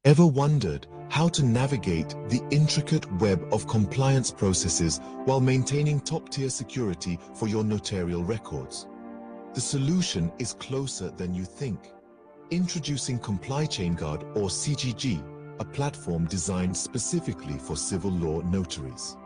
Ever wondered how to navigate the intricate web of compliance processes while maintaining top-tier security for your notarial records? The solution is closer than you think. Introducing ComplyChainGuard, or CGG, a platform designed specifically for civil law notaries.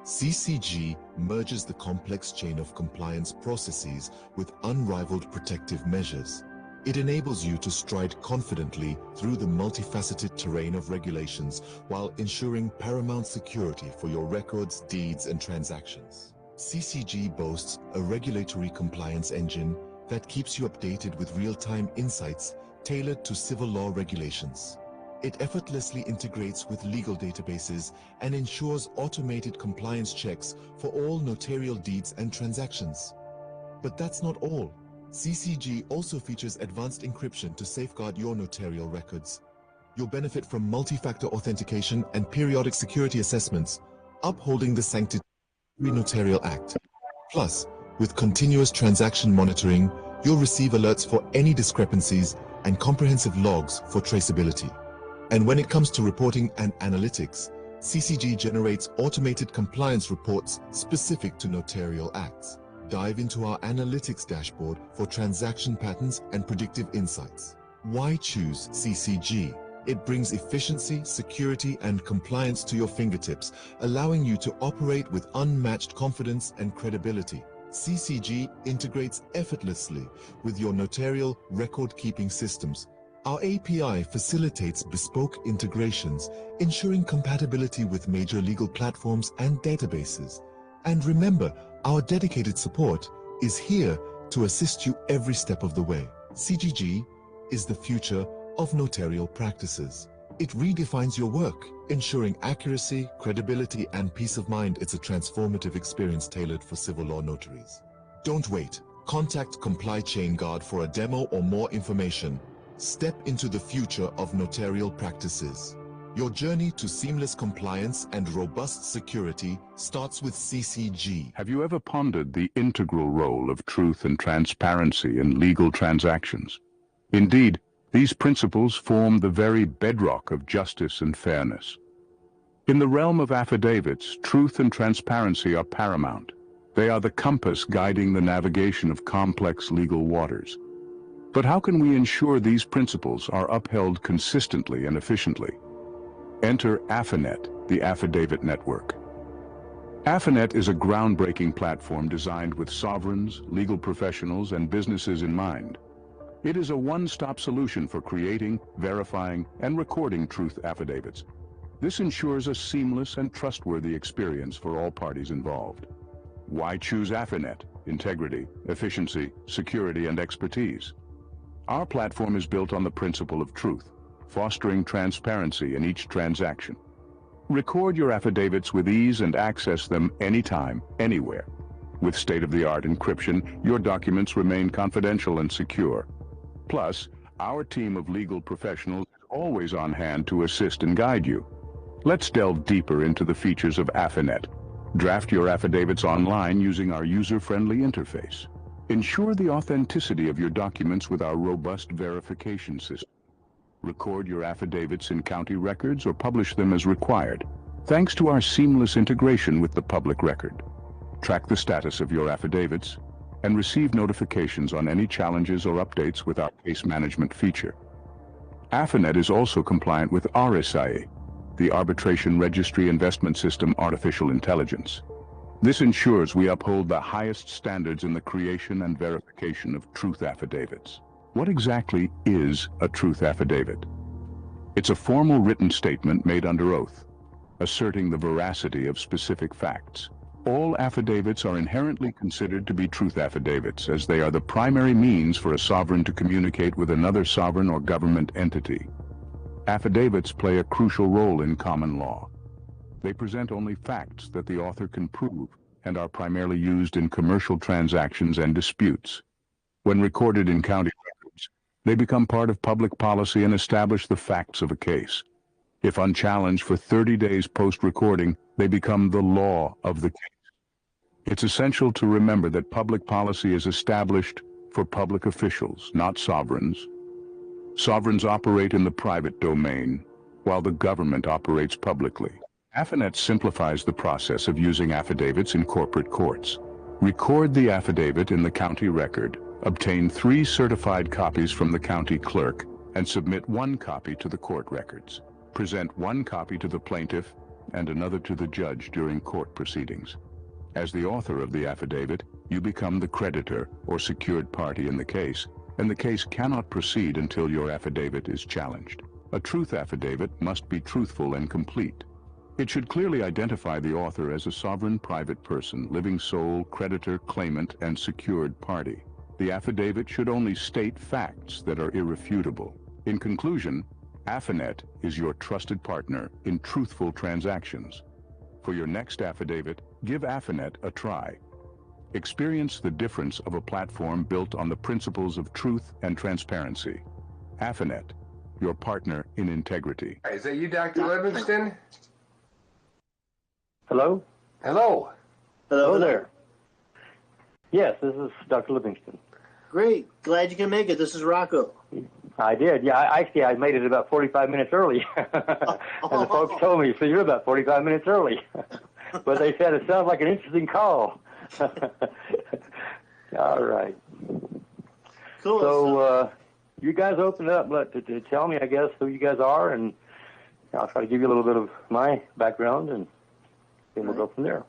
CCG merges the complex chain of compliance processes with unrivaled protective measures. It enables you to stride confidently through the multifaceted terrain of regulations while ensuring paramount security for your records, deeds, and transactions. CCG boasts a regulatory compliance engine that keeps you updated with real-time insights tailored to civil law regulations. It effortlessly integrates with legal databases and ensures automated compliance checks for all notarial deeds and transactions. But that's not all. CCG also features advanced encryption to safeguard your notarial records. You'll benefit from multi-factor authentication and periodic security assessments, upholding the sanctity of the Notarial Act. Plus, with continuous transaction monitoring, you'll receive alerts for any discrepancies and comprehensive logs for traceability. And when it comes to reporting and analytics, CCG generates automated compliance reports specific to notarial acts. Dive into our analytics dashboard for transaction patterns and predictive insights. Why choose CCG? It brings efficiency, security, and compliance to your fingertips, allowing you to operate with unmatched confidence and credibility. CCG integrates effortlessly with your notarial record-keeping systems. Our API facilitates bespoke integrations, ensuring compatibility with major legal platforms and databases. And remember, our dedicated support is here to assist you every step of the way. CGG is the future of notarial practices. It redefines your work, ensuring accuracy, credibility, and peace of mind. It's a transformative experience tailored for civil law notaries. Don't wait. Contact ComplyChainGuard for a demo or more information. Step into the future of notarial practices. Your journey to seamless compliance and robust security starts with CCG. Have you ever pondered the integral role of truth and transparency in legal transactions? Indeed, these principles form the very bedrock of justice and fairness. In the realm of affidavits, truth and transparency are paramount. They are the compass guiding the navigation of complex legal waters. But how can we ensure these principles are upheld consistently and efficiently? Enter Affinet, the affidavit network. Affinet is a groundbreaking platform designed with sovereigns, legal professionals, and businesses in mind. It is a one-stop solution for creating, verifying, and recording truth affidavits. This ensures a seamless and trustworthy experience for all parties involved. Why choose Affinet? Integrity, efficiency, security, and expertise. Our platform is built on the principle of truth, fostering transparency in each transaction. Record your affidavits with ease and access them anytime, anywhere. With state-of-the-art encryption, your documents remain confidential and secure. Plus, our team of legal professionals is always on hand to assist and guide you. Let's delve deeper into the features of Affinet. Draft your affidavits online using our user-friendly interface. Ensure the authenticity of your documents with our robust verification system. Record your affidavits in county records or publish them as required, thanks to our seamless integration with the public record. Track the status of your affidavits and receive notifications on any challenges or updates with our case management feature. Affinet is also compliant with RSIA, the Arbitration Registry Investment System Artificial Intelligence. This ensures we uphold the highest standards in the creation and verification of truth affidavits. What exactly is a truth affidavit? It's a formal written statement made under oath, asserting the veracity of specific facts. All affidavits are inherently considered to be truth affidavits, as they are the primary means for a sovereign to communicate with another sovereign or government entity. Affidavits play a crucial role in common law. They present only facts that the author can prove and are primarily used in commercial transactions and disputes. When recorded in county records, they become part of public policy and establish the facts of a case. If unchallenged for 30 days post-recording, they become the law of the case. It's essential to remember that public policy is established for public officials, not sovereigns. Sovereigns operate in the private domain, while the government operates publicly. Affinet simplifies the process of using affidavits in corporate courts. Record the affidavit in the county record, obtain 3 certified copies from the county clerk, and submit 1 copy to the court records. Present 1 copy to the plaintiff and another to the judge during court proceedings. As the author of the affidavit, you become the creditor or secured party in the case, and the case cannot proceed until your affidavit is challenged. A truth affidavit must be truthful and complete. It should clearly identify the author as a sovereign private person, living sole, creditor, claimant, and secured party. The affidavit should only state facts that are irrefutable. In conclusion, Affinet is your trusted partner in truthful transactions. For your next affidavit, give Affinet a try. Experience the difference of a platform built on the principles of truth and transparency. Affinet, your partner in integrity. Is that you, Dr. Livingston? Hello? Hello. Hello there. Yes, this is Dr. Livingston. Great. Glad you can make it. This is Rocco. I did. Yeah, I made it about 45 minutes early. And the folks told me, so you're about 45 minutes early. But they said it sounds like an interesting call. All right. Cool. So you guys open up to tell me, I guess, who you guys are, and I'll try to give you a little bit of my background, and then we'll go from there.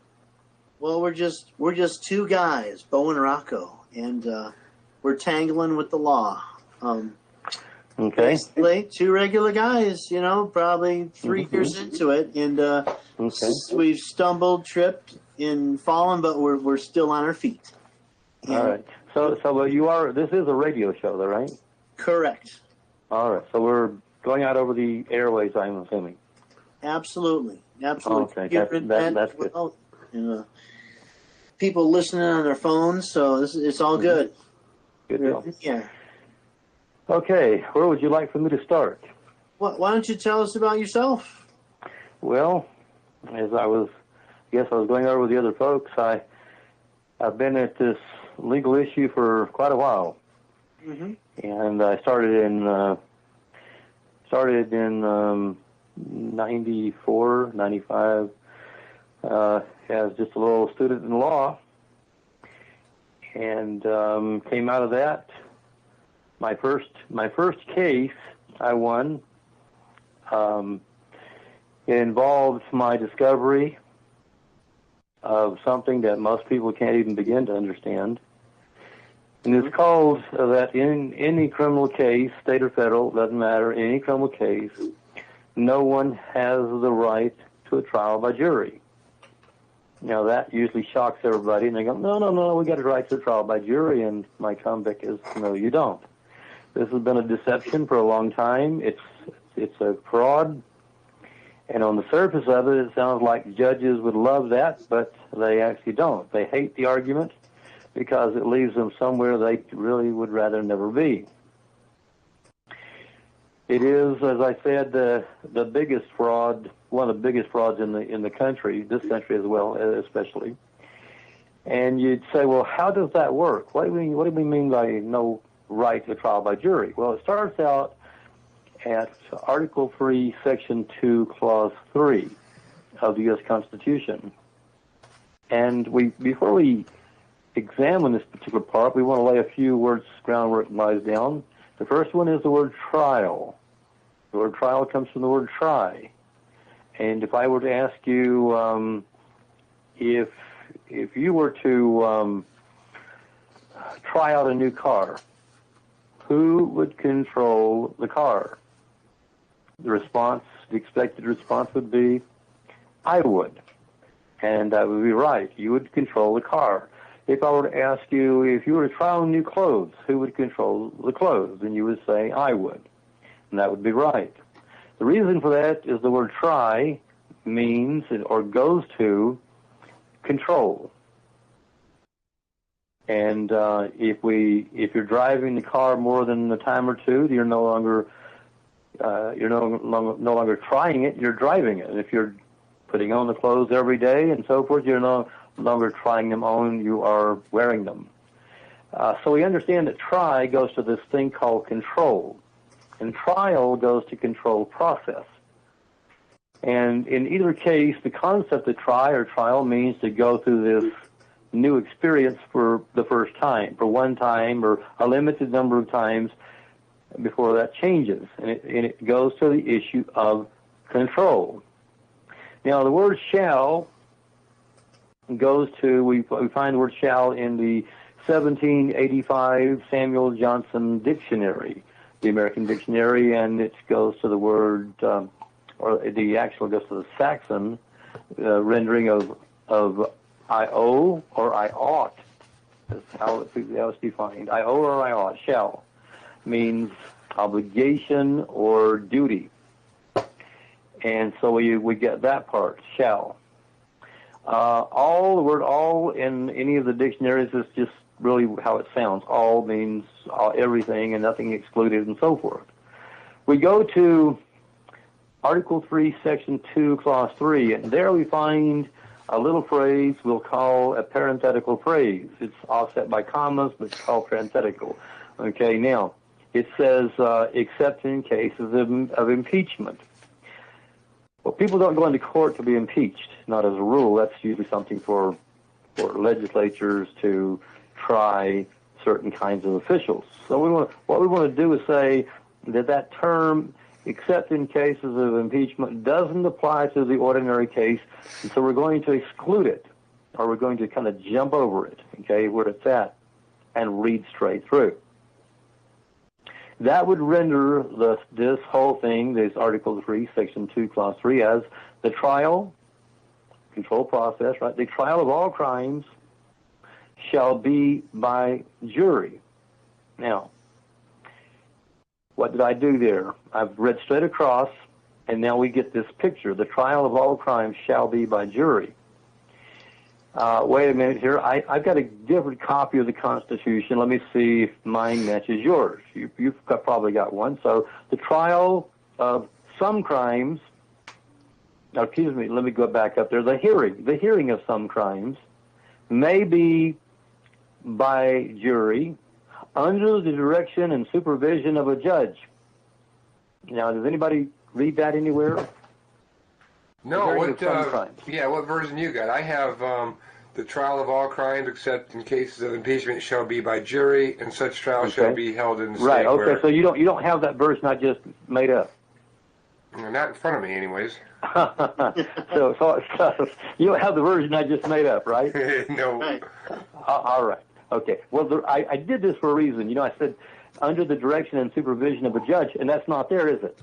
Well, we're just 2 guys, Bo and Rocco, and we're tangling with the law. Okay. Basically, 2 regular guys, you know, probably 3 years into it, and Okay. we've stumbled, tripped, and fallen, but we're still on our feet. All right. So you are. This is a radio show, though, right? Correct. All right. So we're going out over the airways, I'm assuming. Absolutely. Okay. That's good. Well, and, people listening on their phones, so it's all good. Good deal. Yeah. Okay. Where would you like for me to start? Why don't you tell us about yourself? Well, as I was going over with the other folks, I've been at this legal issue for quite a while. Mm-hmm. And I started in 94, 95, as just a little student in law, and came out of that. My first case I won. It involved my discovery of something that most people can't even begin to understand. And it's called that in any criminal case, state or federal, doesn't matter, in any criminal case, no one has the right to a trial by jury. Now, that usually shocks everybody, and they go, no, we got a right to a trial by jury, and my comeback is, no, you don't. This has been a deception for a long time. It's a fraud, and on the surface of it, it sounds like judges would love that, but they actually don't. They hate the argument because it leaves them somewhere they really would rather never be. It is, as I said, the biggest fraud, one of the biggest frauds in the country, this country as well, especially. And you'd say, well, how does that work? What do we mean by no right to trial by jury? Well, it starts out at Article 3, Section 2, Clause 3 of the U.S. Constitution. And before we examine this particular part, we want to lay a few groundwork lies down. The first one is the word trial. The word trial comes from the word try. And if I were to ask you, if you were to try out a new car, who would control the car? The expected response would be, I would. And that would be right. You would control the car. If I were to ask you, if you were to try on new clothes, who would control the clothes? And you would say, I would. And that would be right. The reason for that is the word try means or goes to control. And if you're driving the car more than a time or two, you're no longer trying it, you're driving it. And if you're putting on the clothes every day and so forth, you're no longer trying them on, you are wearing them. So we understand that try goes to this thing called control, and trial goes to control process. And in either case, the concept of try or trial means to go through this new experience for the first time, for one time or a limited number of times before that changes. And it goes to the issue of control. Now, the word shall goes to, we find the word shall in the 1785 Samuel Johnson Dictionary, the American Dictionary, and it goes to the word, or the actual goes to the Saxon rendering of I owe or I ought. That's how it's defined. I owe or I ought. Shall means obligation or duty. And so we get that part, shall. The word all in any of the dictionaries is just really how it sounds. All means everything and nothing excluded and so forth. We go to Article 3, Section 2, Clause 3, and there we find a little phrase we'll call a parenthetical phrase. It's offset by commas, but it's called parenthetical. Okay, now, it says, except in cases of impeachment. Well, people don't go into court to be impeached, not as a rule. That's usually something for legislatures to try certain kinds of officials. So what we want to do is say that term, except in cases of impeachment, doesn't apply to the ordinary case, and so we're going to exclude it, or we're going to kind of jump over it, okay, where it's at, and read straight through. That would render this whole thing, this Article 3, Section 2, Clause 3, as the trial, control process, right? The trial of all crimes shall be by jury. Now, what did I do there? I've read straight across, and now we get this picture. The trial of all crimes shall be by jury. Wait a minute here. I've got a different copy of the Constitution. Let me see if mine matches yours. You've probably got one. So the trial of some crimes, excuse me, let me go back up there. The hearing of some crimes may be by jury under the direction and supervision of a judge. Now, does anybody read that anywhere? No, what version you got? I have the trial of all crimes except in cases of impeachment shall be by jury, and such trial shall be held in the state okay, so you don't have that version I just made up. Not in front of me, anyways. so you don't have the version I just made up, right? No. Right. All right. Okay. Well, I did this for a reason. You know, I said under the direction and supervision of a judge, and that's not there, is it?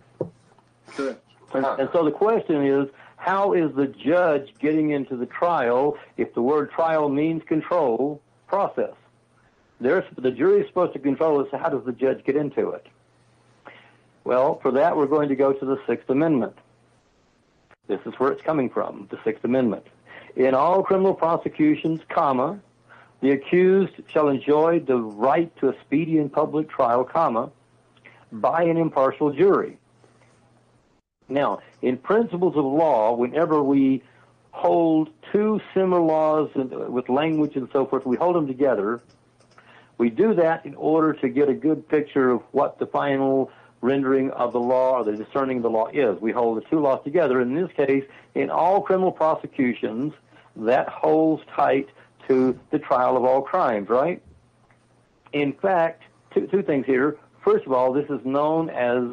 Good. And so the question is, how is the judge getting into the trial if the word trial means control process? The jury is supposed to control it, so how does the judge get into it? Well, for that, we're going to go to the Sixth Amendment. This is where it's coming from, the Sixth Amendment. In all criminal prosecutions, comma, the accused shall enjoy the right to a speedy and public trial, comma, by an impartial jury. Now, in principles of law, whenever we hold two similar laws with language and so forth, we hold them together. We do that in order to get a good picture of what the final rendering of the law or the discerning of the law is. We hold the two laws together. In this case, in all criminal prosecutions, that holds tight to the trial of all crimes, right? In fact, two things here. First of all, this is known as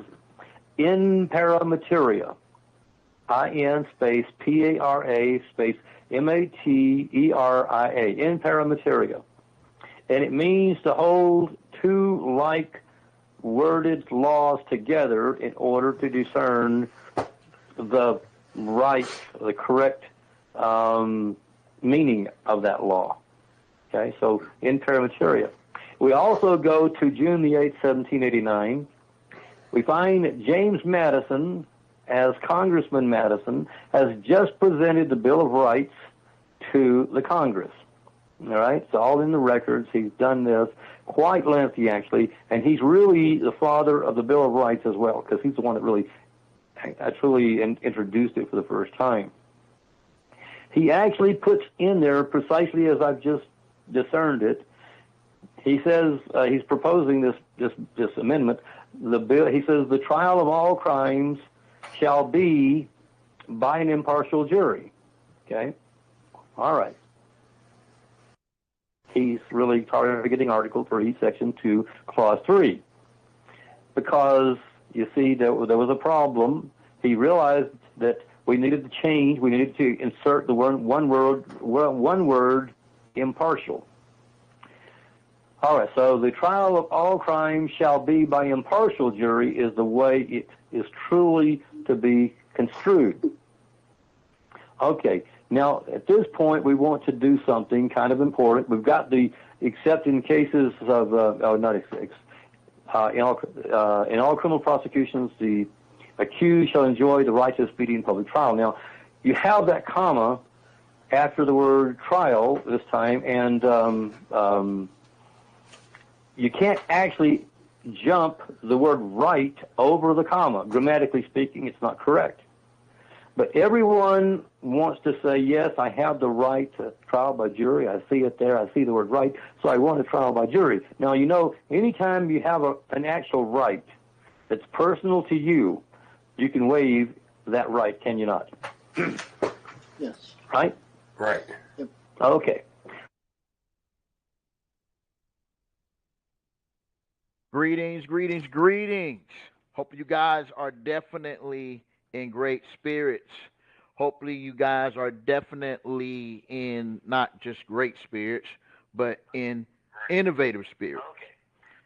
in para materia, I-N space P-A-R-A space M-A-T-E-R-I-A, in para materia. And it means to hold two like worded laws together in order to discern the right, the correct meaning of that law. Okay, so in para materia. We also go to June the 8th, 1789. We find that James Madison, as Congressman Madison, has just presented the Bill of Rights to the Congress. All right, it's all in the records. He's done this, quite lengthy actually, and he's really the father of the Bill of Rights as well, because he's the one that really actually introduced it for the first time. He actually puts in there, precisely as I've just discerned it, he says he's proposing this amendment. The bill, he says, the trial of all crimes shall be by an impartial jury. Okay? All right. He's really targeting Article 3, Section 2, Clause 3. Because, you see, there was a problem. He realized that we needed to change, we needed to insert the one word, impartial. All right, so the trial of all crimes shall be by impartial jury is the way it is truly to be construed. Okay, now at this point we want to do something kind of important. We've got the except in cases of, in all criminal prosecutions, the accused shall enjoy the right to speedy and public trial. Now, you have that comma after the word trial this time, and you can't actually jump the word right over the comma. Grammatically speaking, it's not correct. But everyone wants to say, yes, I have the right to trial by jury. I see it there. I see the word right, so I want a trial by jury. Now, you know, anytime you have an actual right that's personal to you, you can waive that right, can you not? Yes. Right? Right. Yep. Okay. Greetings, greetings, greetings. Hope you guys are definitely in great spirits. Hopefully you guys are definitely in not just great spirits, but in innovative spirits.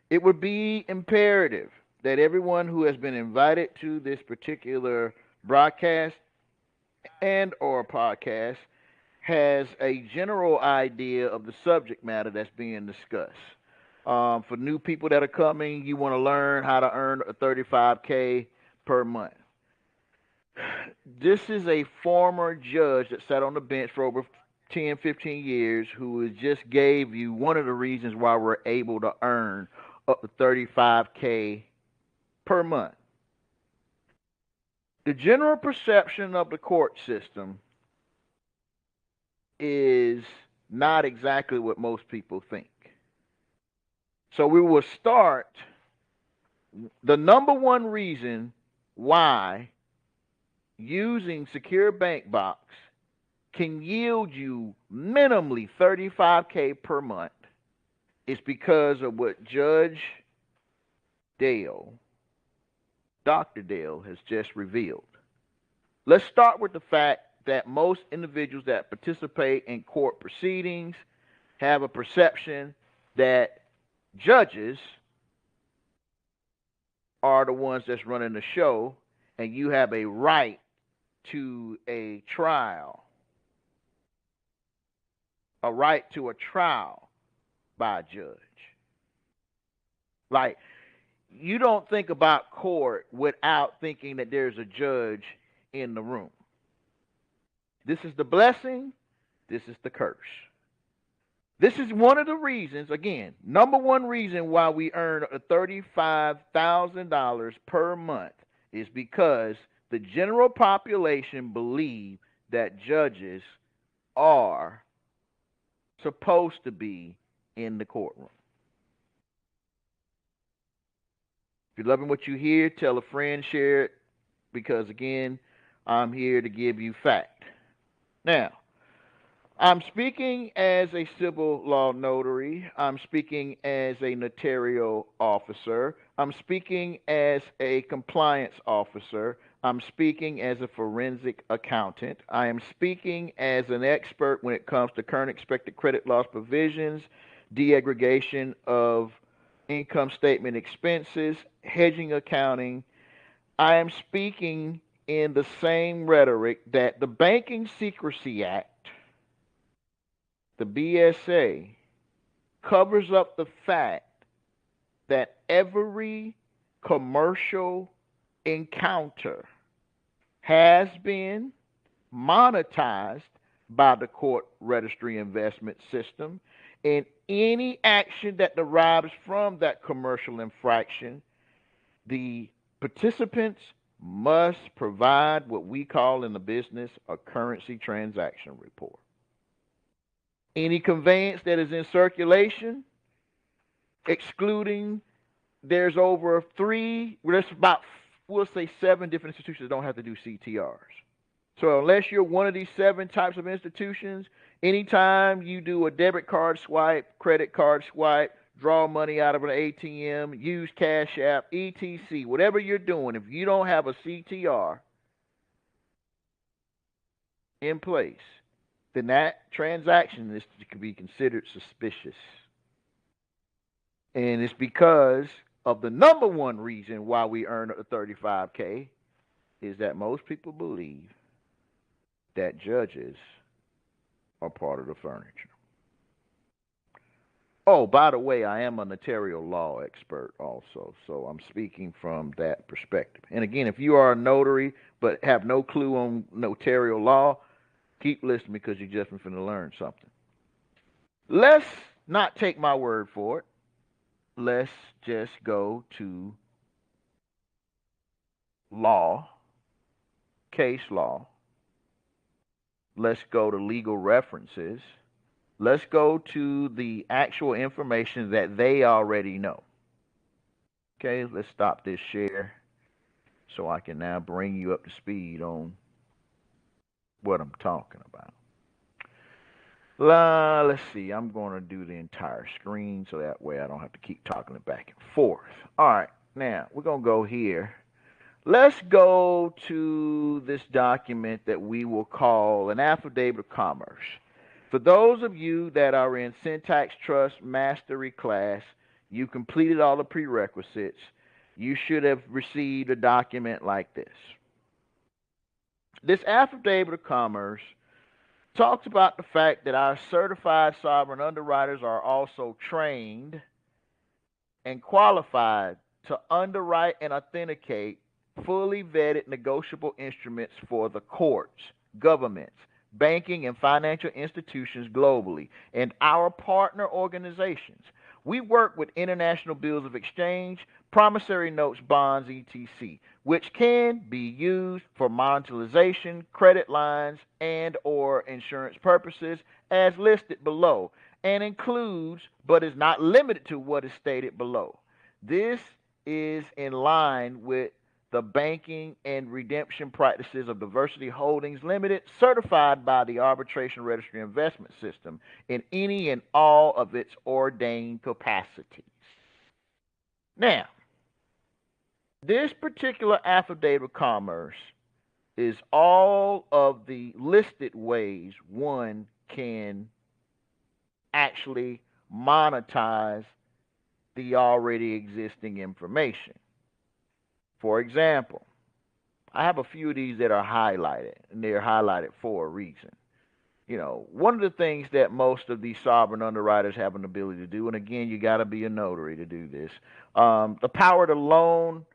It would be imperative that everyone who has been invited to this particular broadcast and or podcast has a general idea of the subject matter that's being discussed. For new people that are coming, you want to learn how to earn a $35K per month. This is a former judge that sat on the bench for over 10, 15 years who just gave you one of the reasons why we're able to earn up to $35K per month. The general perception of the court system is not exactly what most people think. So we will start the number one reason why using SecureBankBox can yield you minimally $35K per month is because of what Judge Dale, Dr. Dale, has just revealed. Let's start with the fact that most individuals that participate in court proceedings have a perception that judges are the ones that's running the show, and you have a right to a trial, a right to a trial by a judge. Like, you don't think about court without thinking that there's a judge in the room. This is the blessing, this is the curse. This is one of the reasons, again, number one reason why we earn $35,000 per month is because the general population believe that judges are supposed to be in the courtroom. If you're loving what you hear, tell a friend, share it, because again, I'm here to give you fact. Now, I'm speaking as a civil law notary. I'm speaking as a notarial officer. I'm speaking as a compliance officer. I'm speaking as a forensic accountant. I am speaking as an expert when it comes to current expected credit loss provisions, deaggregation of income statement expenses, hedging accounting. I am speaking in the same rhetoric that the Banking Secrecy Act, the BSA, covers up the fact that every commercial encounter has been monetized by the court registry investment system, and any action that derives from that commercial infraction, the participants must provide what we call in the business a currency transaction report. Any conveyance that is in circulation, excluding, there's over we'll say 7 different institutions that don't have to do CTRs. So unless you're one of these 7 types of institutions, anytime you do a debit card swipe, credit card swipe, draw money out of an ATM, use Cash App, etc., whatever you're doing, if you don't have a CTR in place, then that transaction is to be considered suspicious. And it's because of the number one reason why we earn a 35K is that most people believe that judges are part of the furniture. Oh, by the way, I am a notarial law expert also, so I'm speaking from that perspective. And again, if you are a notary but have no clue on notarial law, keep listening because you're just going to learn something. Let's not take my word for it. Let's just go to law, case law. Let's go to legal references. Let's go to the actual information that they already know. Okay, let's stop this share so I can now bring you up to speed on what I'm talking about. Let's see. I'm going to do the entire screen so that way I don't have to keep talking it back and forth. All right, now we're going to go here. Let's go to this document that we will call an affidavit of commerce. For those of you that are in Syntax Trust Mastery class, you completed all the prerequisites. You should have received a document like this. This affidavit of commerce talks about the fact that our certified sovereign underwriters are also trained and qualified to underwrite and authenticate fully vetted negotiable instruments for the courts, governments, banking, and financial institutions globally, and our partner organizations. We work with international bills of exchange, promissory notes, bonds, etc., which can be used for monetization, credit lines, and or insurance purposes as listed below, and includes, but is not limited to, what is stated below. This is in line with the banking and redemption practices of Diversity Holdings Limited, certified by the Arbitration Registry Investment System in any and all of its ordained capacities. Now, this particular affidavit of commerce is all of the listed ways one can actually monetize the already existing information. For example, I have a few of these that are highlighted, and they're highlighted for a reason. You know, one of the things that most of these sovereign underwriters have an ability to do, and again, you got to be a notary to do this, the power to loan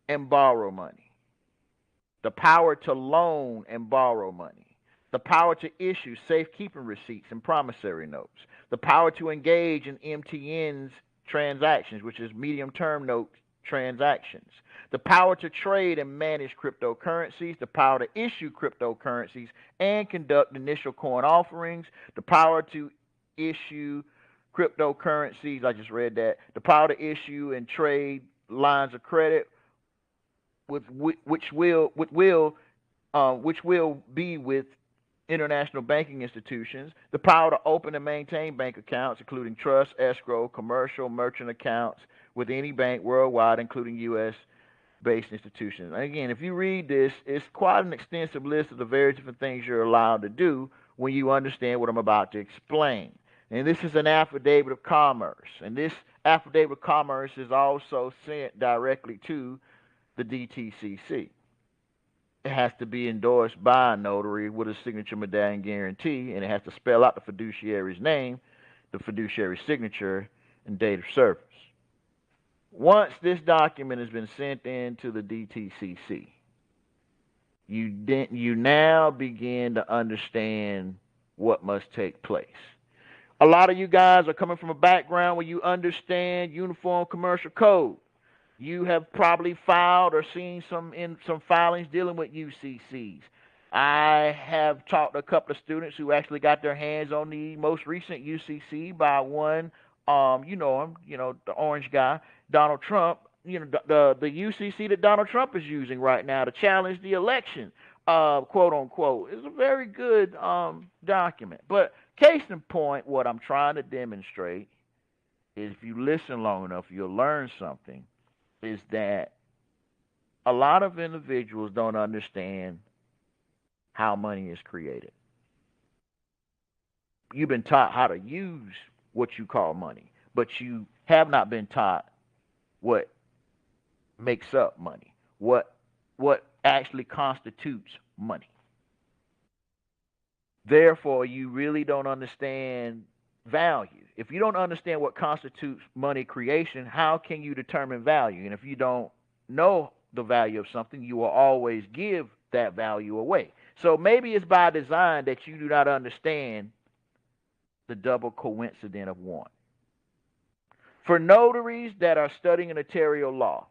and borrow money. The power to loan and borrow money. The power to issue safekeeping receipts and promissory notes. The power to engage in MTN's transactions, which is medium-term note transactions. The power to trade and manage cryptocurrencies, the power to issue cryptocurrencies and conduct initial coin offerings, the power to issue cryptocurrencies, I just read that, the power to issue and trade lines of credit, which will be with international banking institutions, the power to open and maintain bank accounts, including trust, escrow, commercial, merchant accounts with any bank worldwide, including U.S.-based institutions. And again, if you read this, it's quite an extensive list of the various different things you're allowed to do when you understand what I'm about to explain. And this is an affidavit of commerce. And this affidavit of commerce is also sent directly to the DTCC. It has to be endorsed by a notary with a signature medallion guarantee, and it has to spell out the fiduciary's name, the fiduciary signature, and date of service. Once this document has been sent in to the DTCC, you now begin to understand what must take place. A lot of you guys are coming from a background where you understand Uniform Commercial Code. You have probably filed or seen some filings dealing with UCCs. I have talked to a couple of students who actually got their hands on the most recent UCC by one, you know him, the orange guy, Donald Trump, the UCC that Donald Trump is using right now to challenge the election. quote unquote. It's a very good document. But case in point, what I'm trying to demonstrate is if you listen long enough, you'll learn something, is that a lot of individuals don't understand how money is created. You've been taught how to use what you call money, but you have not been taught what makes up money, what actually constitutes money. Therefore, you really don't understand value. If you don't understand what constitutes money creation, how can you determine value? And if you don't know the value of something, you will always give that value away. So maybe it's by design that you do not understand the double coincidence of one. For notaries that are studying notarial law,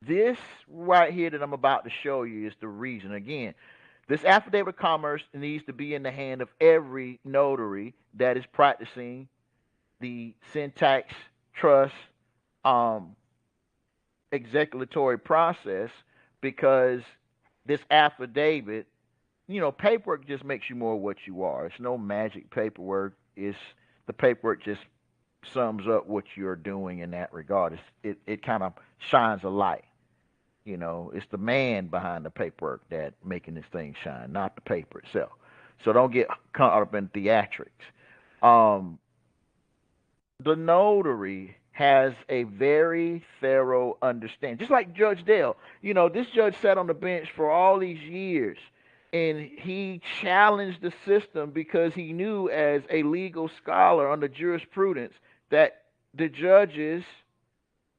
this right here that I'm about to show you is the reason. Again, this affidavit of commerce needs to be in the hand of every notary that is practicing the syntax trust executory process, because this affidavit, paperwork just makes you more what you are. It's no magic paperwork. It's the paperwork just sums up what you're doing in that regard. It kind of shines a light. It's the man behind the paperwork that making this thing shine, not the paper itself. So don't get caught up in theatrics. The notary has a very thorough understanding, just like Judge Dale. This judge sat on the bench for all these years, and he challenged the system because he knew, as a legal scholar under jurisprudence, that the judges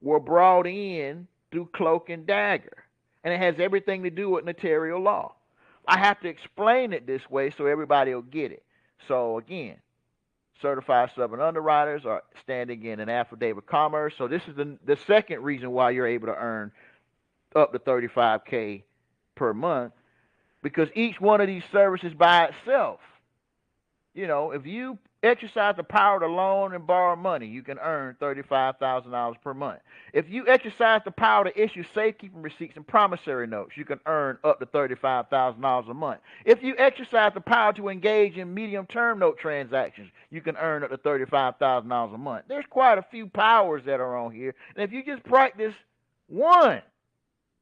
were brought in through cloak and dagger. And it has everything to do with notarial law. I have to explain it this way so everybody will get it. So again, certified Southern underwriters are standing in an affidavit of commerce. So this is the second reason why you're able to earn up to $35K per month, because each one of these services by itself, if you exercise the power to loan and borrow money, you can earn $35,000 per month. If you exercise the power to issue safekeeping receipts and promissory notes, you can earn up to $35,000 a month. If you exercise the power to engage in medium-term note transactions, you can earn up to $35,000 a month. There's quite a few powers that are on here. And if you just practice one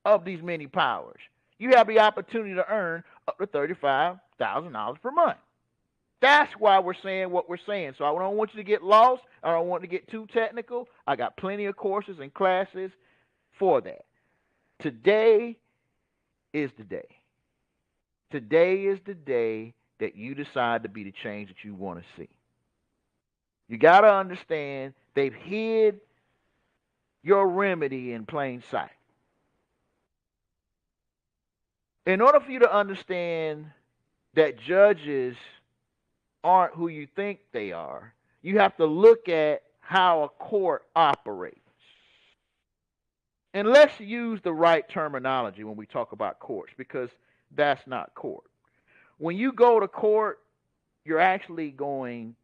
of these many powers, you have the opportunity to earn up to $35,000 per month. That's why we're saying what we're saying. So I don't want you to get lost. I don't want to get too technical. I got plenty of courses and classes for that. Today is the day. Today is the day that you decide to be the change that you want to see. You got to understand they've hid your remedy in plain sight. In order for you to understand that judges aren't who you think they are, you have to look at how a court operates. And let's use the right terminology when we talk about courts, because that's not court. When you go to court, you're actually going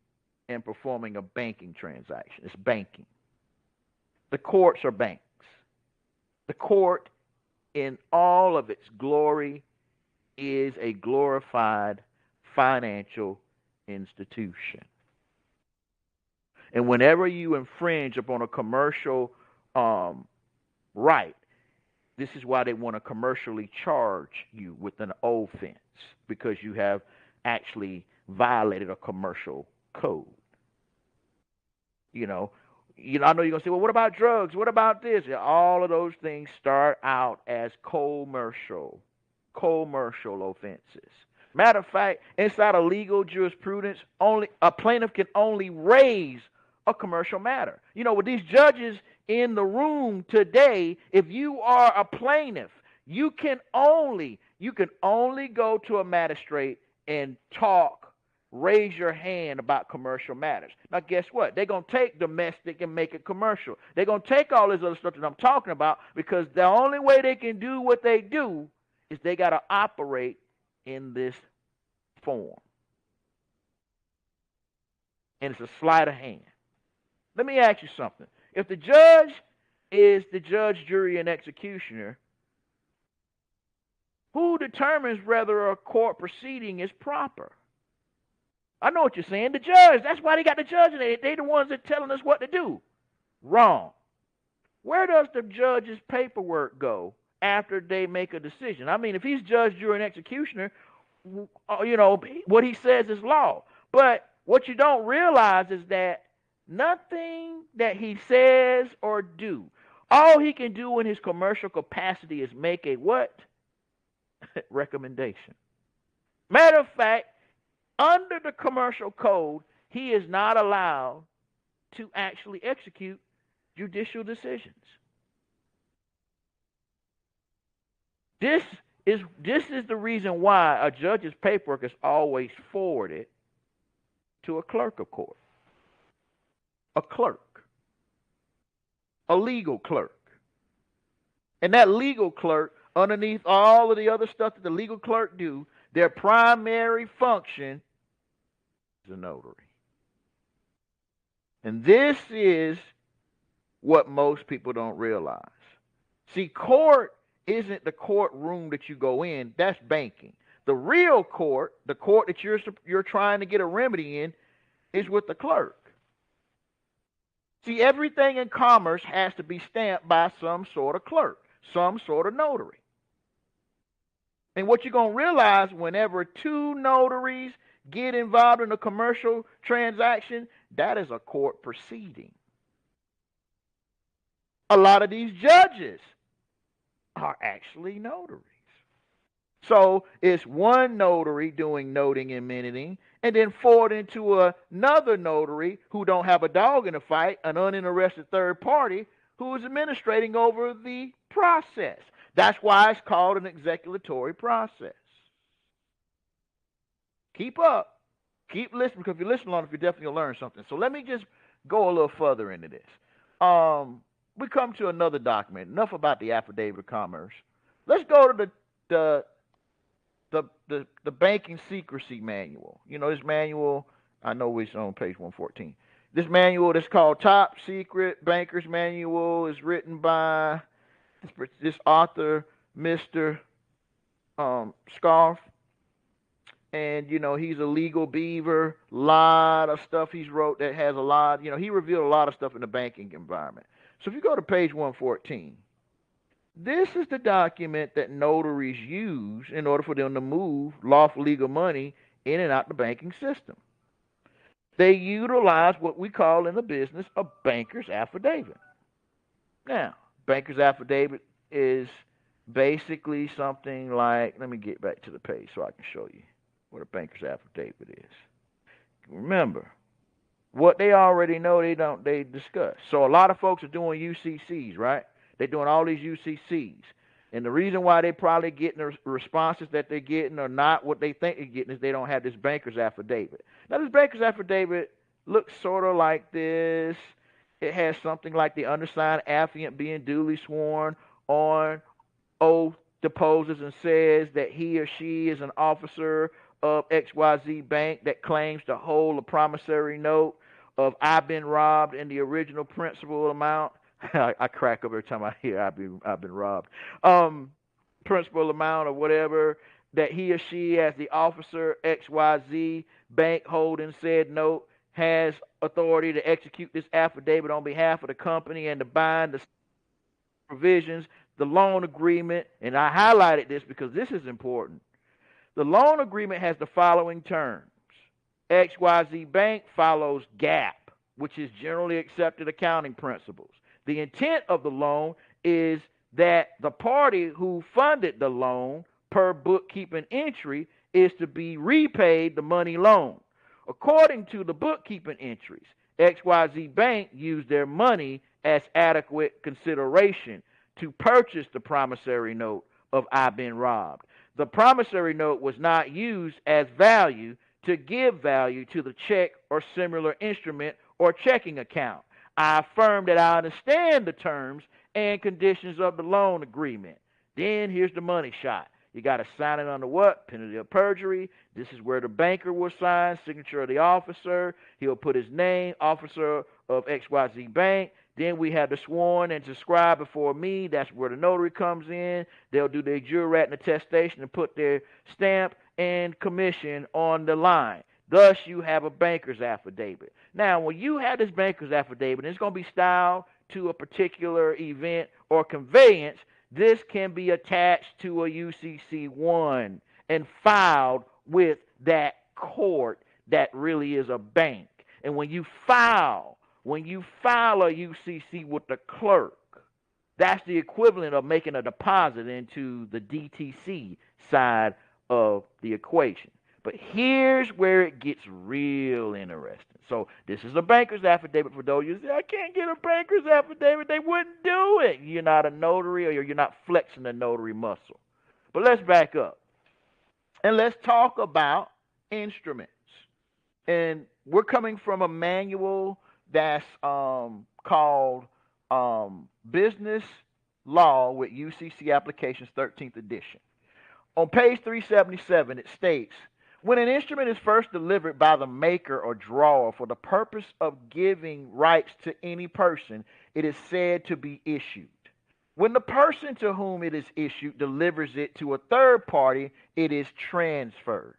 and performing a banking transaction. It's banking. The courts are banks. The court, in all of its glory, is a glorified financial institution. And whenever you infringe upon a commercial right, this is why they want to commercially charge you with an offense, because you have actually violated a commercial code. I know you're going to say, well, what about drugs? What about this? All of those things start out as commercial offenses. Matter of fact, inside of legal jurisprudence, only a plaintiff can only raise a commercial matter. With these judges in the room today, if you are a plaintiff, you can only go to a magistrate and raise your hand about commercial matters. Now, guess what? They're going to take domestic and make it commercial. They're going to take all this other stuff that I'm talking about, because the only way they can do what they do is they got to operate in this form. And it's a sleight of hand. Let me ask you something. If the judge is the judge, jury, and executioner, Who determines whether a court proceeding is proper? I know what you're saying. The judge. That's why they got the judge. They the ones that telling us what to do. Wrong. Where does the judge's paperwork go after they make a decision? I mean, if he's judge, jury, and executioner, you know, what he says is law. But what you don't realize is that nothing that he says or do, all he can do in his commercial capacity is make a what? Recommendation. Matter of fact, under the commercial code, he is not allowed to actually execute judicial decisions. This is the reason why a judge's paperwork is always forwarded to a clerk of court. A clerk. A legal clerk. And that legal clerk, underneath all of the other stuff that the legal clerk do, their primary function is a notary. And this is what most people don't realize. See, court isn't the courtroom that you go in. That's banking. The real court, the court that you're trying to get a remedy in, is with the clerk. See, everything in commerce has to be stamped by some sort of clerk, some sort of notary. And what you're going to realize whenever two notaries get involved in a commercial transaction, that is a court proceeding. A lot of these judges are actually notaries. So it's one notary doing noting and minuting, and then forwarding to another notary who don't have a dog in the fight, an uninterested third party who is administrating over the process. That's why it's called an executory process. Keep up. Keep listening, because if you listen long enough, you're definitely going to learn something. So let me just go a little further into this. We come to another document. Enough about the affidavit of commerce. Let's go to the banking secrecy manual. You know, this manual, I know it's on page 114. This manual that's called Top Secret Banker's Manual is written by this author, Mr. Scarf. And, you know, he's a legal beaver. Lot of stuff he's wrote that has a lot, you know, he revealed a lot of stuff in the banking environment. So if you go to page 114, this is the document that notaries use in order for them to move lawful legal money in and out the banking system. They utilize what we call in the business a banker's affidavit. Now, banker's affidavit is basically something like, let me get back to the page so I can show you what a banker's affidavit is. Remember, what they already know, they discuss. So a lot of folks are doing UCCs, right? They're doing all these UCCs. And the reason why they probably getting the responses that they're getting or not what they think they're getting is they don't have this banker's affidavit. Now, this banker's affidavit looks sort of like this. It has something like the undersigned affiant being duly sworn on oath, deposes and says that he or she is an officer of XYZ Bank that claims to hold a promissory note of I've been robbed in the original principal amount. I crack up every time I hear I've been robbed. Principal amount or whatever, that he or she as the officer XYZ Bank holding said note has authority to execute this affidavit on behalf of the company and to bind the provisions, the loan agreement, and I highlighted this because this is important. The loan agreement has the following terms. XYZ Bank follows GAAP, which is generally accepted accounting principles. The intent of the loan is that the party who funded the loan per bookkeeping entry is to be repaid the money loan. According to the bookkeeping entries, XYZ Bank used their money as adequate consideration to purchase the promissory note of I've been robbed. The promissory note was not used as value to give value to the check or similar instrument or checking account. I affirm that I understand the terms and conditions of the loan agreement. Then here's the money shot. You got to sign it under what? Penalty of perjury. This is where the banker will sign, signature of the officer. He'll put his name, officer of XYZ Bank. Then we have the sworn and subscribed before me. That's where the notary comes in. They'll do their jurat and attestation and put their stamp and commission on the line. Thus, you have a banker's affidavit. Now, when you have this banker's affidavit, it's going to be styled to a particular event or conveyance. This can be attached to a UCC1 and filed with that court that really is a bank. And when you file a UCC with the clerk, that's the equivalent of making a deposit into the DTC side of the equation. But here's where it gets real interesting. So this is a banker's affidavit. For those of you who say, I can't get a banker's affidavit, they wouldn't do it. You're not a notary, or you're not flexing the notary muscle. But let's back up. And let's talk about instruments. And we're coming from a manual that's called Business Law with UCC Applications 13th edition. On page 377, it states, when an instrument is first delivered by the maker or drawer for the purpose of giving rights to any person, it is said to be issued. When the person to whom it is issued delivers it to a third party, it is transferred.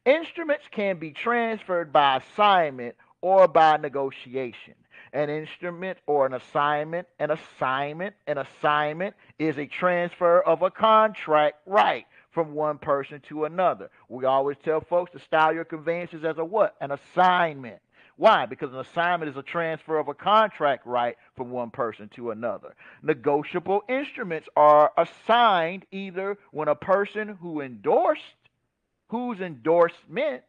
Instruments can be transferred by assignment or by negotiation. An instrument or an assignment is a transfer of a contract right from one person to another. We always tell folks to style your conveyances as a what? An assignment. Why? Because an assignment is a transfer of a contract right from one person to another. Negotiable instruments are assigned either when a person whose endorsement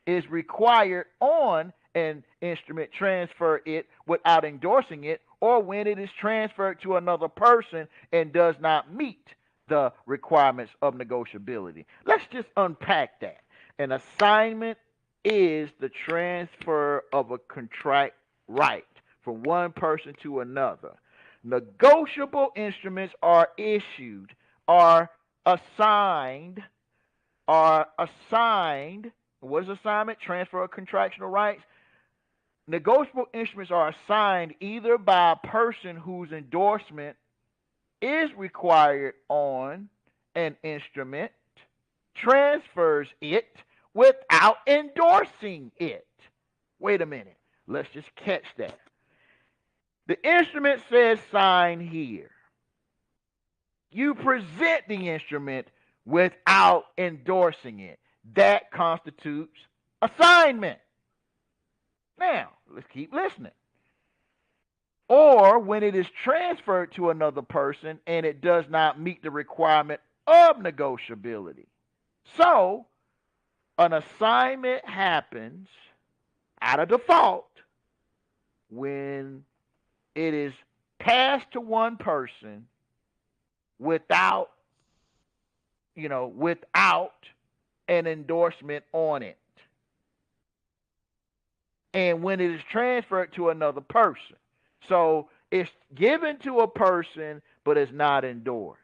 is required on an instrument transfer it without endorsing it, or when it is transferred to another person and does not meet the requirements of negotiability. Let's just unpack that. An assignment is the transfer of a contract right from one person to another. Negotiable instruments are issued, are assigned. What is assignment? Transfer of contractual rights. Negotiable instruments are assigned either by a person whose endorsement is required on an instrument, transfers it without endorsing it. Wait a minute. Let's just catch that. The instrument says sign here. You present the instrument without endorsing it. That constitutes assignment. Now, let's keep listening. Or when it is transferred to another person and it does not meet the requirement of negotiability. So, an assignment happens out of default when it is passed to one person without an endorsement on it. And when it is transferred to another person. So it's given to a person, but it's not endorsed.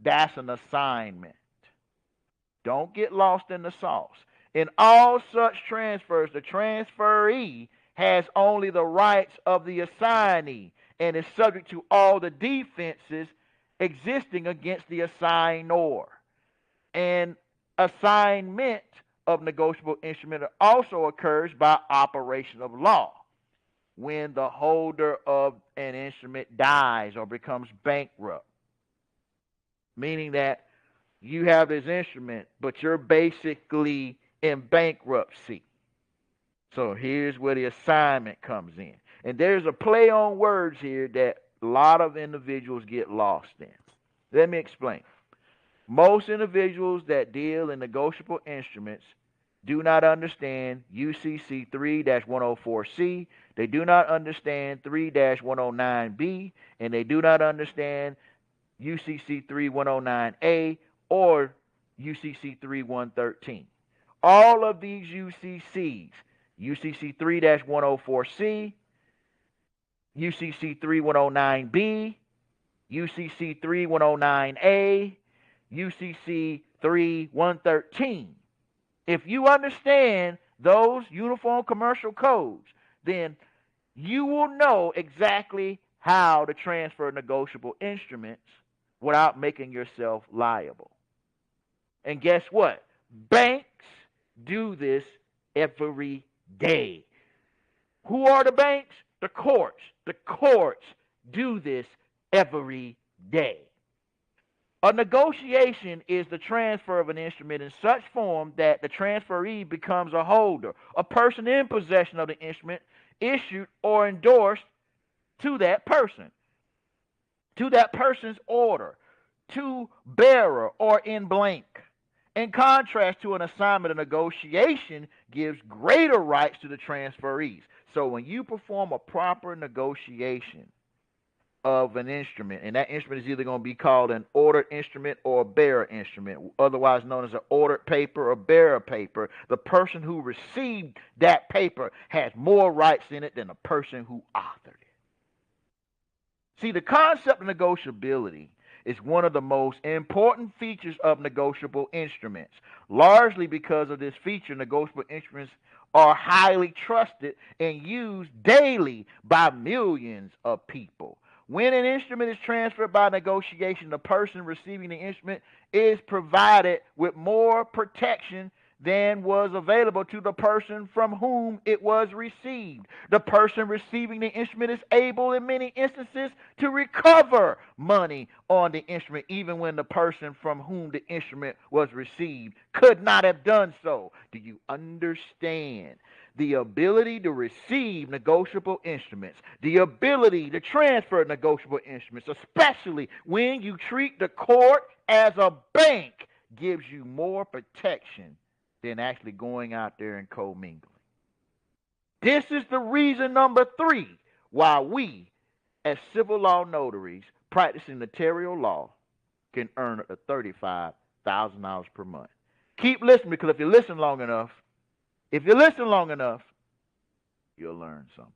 That's an assignment. Don't get lost in the sauce. In all such transfers, the transferee has only the rights of the assignee and is subject to all the defenses existing against the assignor. And assignment of negotiable instrument also occurs by operation of law. When the holder of an instrument dies or becomes bankrupt, meaning that you have this instrument, but you're basically in bankruptcy. So here's where the assignment comes in. And there's a play on words here that a lot of individuals get lost in. Let me explain. Most individuals that deal in negotiable instruments do not understand UCC 3-104C, they do not understand 3-109B, and they do not understand UCC 3109A or UCC 3113. All of these UCCs, UCC 3-104C, UCC 3109B, UCC 3109A, UCC 113. If you understand those uniform commercial codes, then you will know exactly how to transfer negotiable instruments without making yourself liable. And guess what? Banks do this every day. Who are the banks? The courts. The courts do this every day. A negotiation is the transfer of an instrument in such form that the transferee becomes a holder, a person in possession of the instrument issued or endorsed to that person, to that person's order, to bearer, or in blank. In contrast to an assignment, a negotiation gives greater rights to the transferees. So when you perform a proper negotiation of an instrument, and that instrument is either going to be called an ordered instrument or a bearer instrument, otherwise known as an ordered paper or bearer paper, the person who received that paper has more rights in it than the person who authored it. See, the concept of negotiability is one of the most important features of negotiable instruments. Largely because of this feature, negotiable instruments are highly trusted and used daily by millions of people. When an instrument is transferred by negotiation, the person receiving the instrument is provided with more protection than was available to the person from whom it was received. The person receiving the instrument is able, in many instances, to recover money on the instrument, even when the person from whom the instrument was received could not have done so. Do you understand? The ability to receive negotiable instruments, the ability to transfer negotiable instruments, especially when you treat the court as a bank, gives you more protection than actually going out there and commingling. This is the reason number 3 why we, as civil law notaries practicing notarial law, can earn up to $35,000 per month. Keep listening, because if you listen long enough, you'll learn something.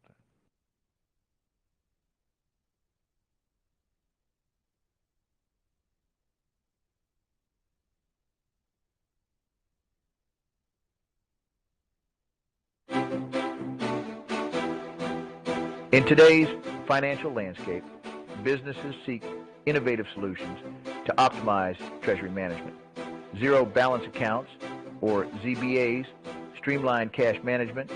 In today's financial landscape, businesses seek innovative solutions to optimize treasury management. Zero balance accounts, or ZBAs, streamline cash management,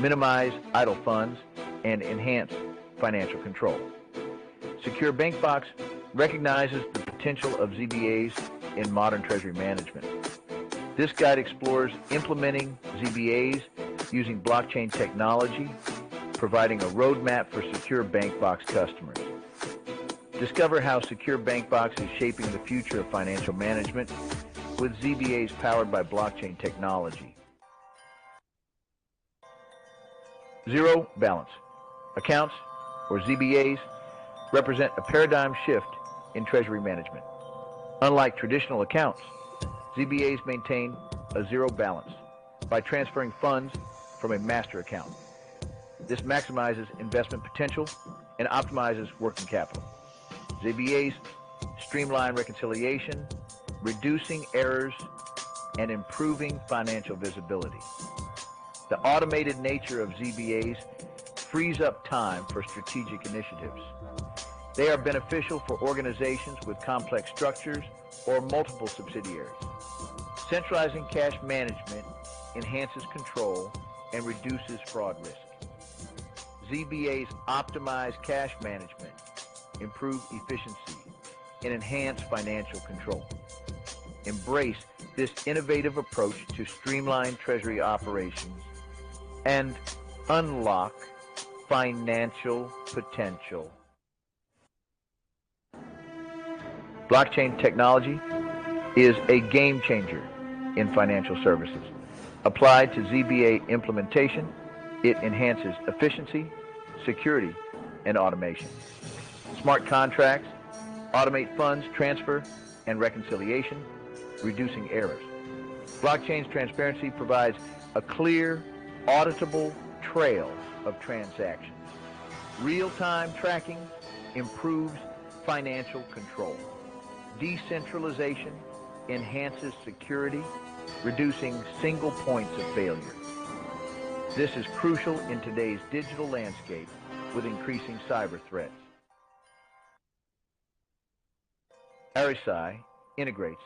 minimize idle funds, and enhance financial control. SecureBankBox recognizes the potential of ZBAs in modern treasury management. This guide explores implementing ZBAs using blockchain technology, providing a roadmap for SecureBankBox customers. Discover how SecureBankBox is shaping the future of financial management with ZBAs powered by blockchain technology. Zero balance accounts, or ZBAs, represent a paradigm shift in treasury management. Unlike traditional accounts, ZBAs maintain a zero balance by transferring funds from a master account. This maximizes investment potential and optimizes working capital. ZBAs streamline reconciliation, reducing errors, and improving financial visibility. The automated nature of ZBAs frees up time for strategic initiatives. They are beneficial for organizations with complex structures or multiple subsidiaries. Centralizing cash management enhances control and reduces fraud risk. ZBAs optimize cash management, improve efficiency, and enhance financial control. Embrace this innovative approach to streamline treasury operations and unlock financial potential. Blockchain technology is a game changer in financial services. Applied to ZBA implementation, it enhances efficiency, security, and automation. Smart contracts automate funds transfer and reconciliation, reducing errors. Blockchain's transparency provides a clear, auditable trail of transactions. Real-time tracking improves financial control. Decentralization enhances security, reducing single points of failure. This is crucial in today's digital landscape with increasing cyber threats. RSI integrates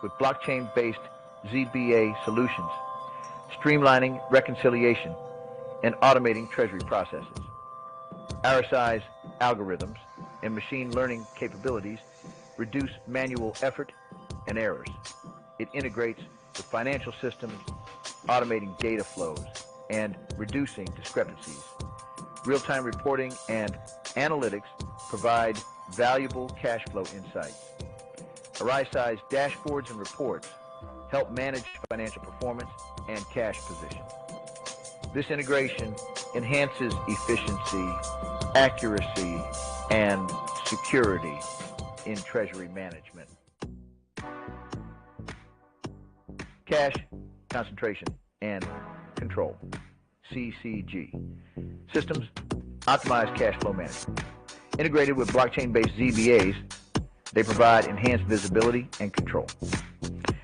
with blockchain-based ZBA solutions, streamlining reconciliation and automating treasury processes. RSI's algorithms and machine learning capabilities reduce manual effort and errors. It integrates with financial systems, automating data flows and reducing discrepancies. Real-time reporting and analytics provide valuable cash flow insights. RSI's dashboards and reports help manage financial performance and cash position. This integration enhances efficiency, accuracy, and security in treasury management. Cash concentration and control, CCG. Systems optimize cash flow management. Integrated with blockchain-based ZBAs, they provide enhanced visibility and control.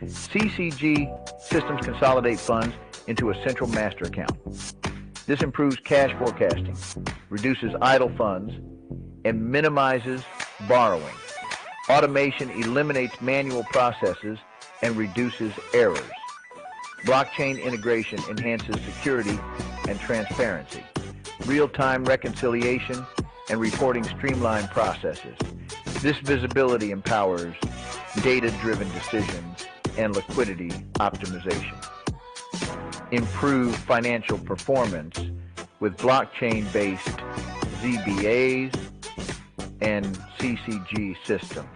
CCG systems consolidate funds into a central master account. This improves cash forecasting, reduces idle funds, and minimizes borrowing. Automation eliminates manual processes and reduces errors. Blockchain integration enhances security and transparency. Real-time reconciliation and reporting streamline processes. This visibility empowers data-driven decisions and liquidity optimization. Improve financial performance with blockchain-based ZBAs and CCG systems.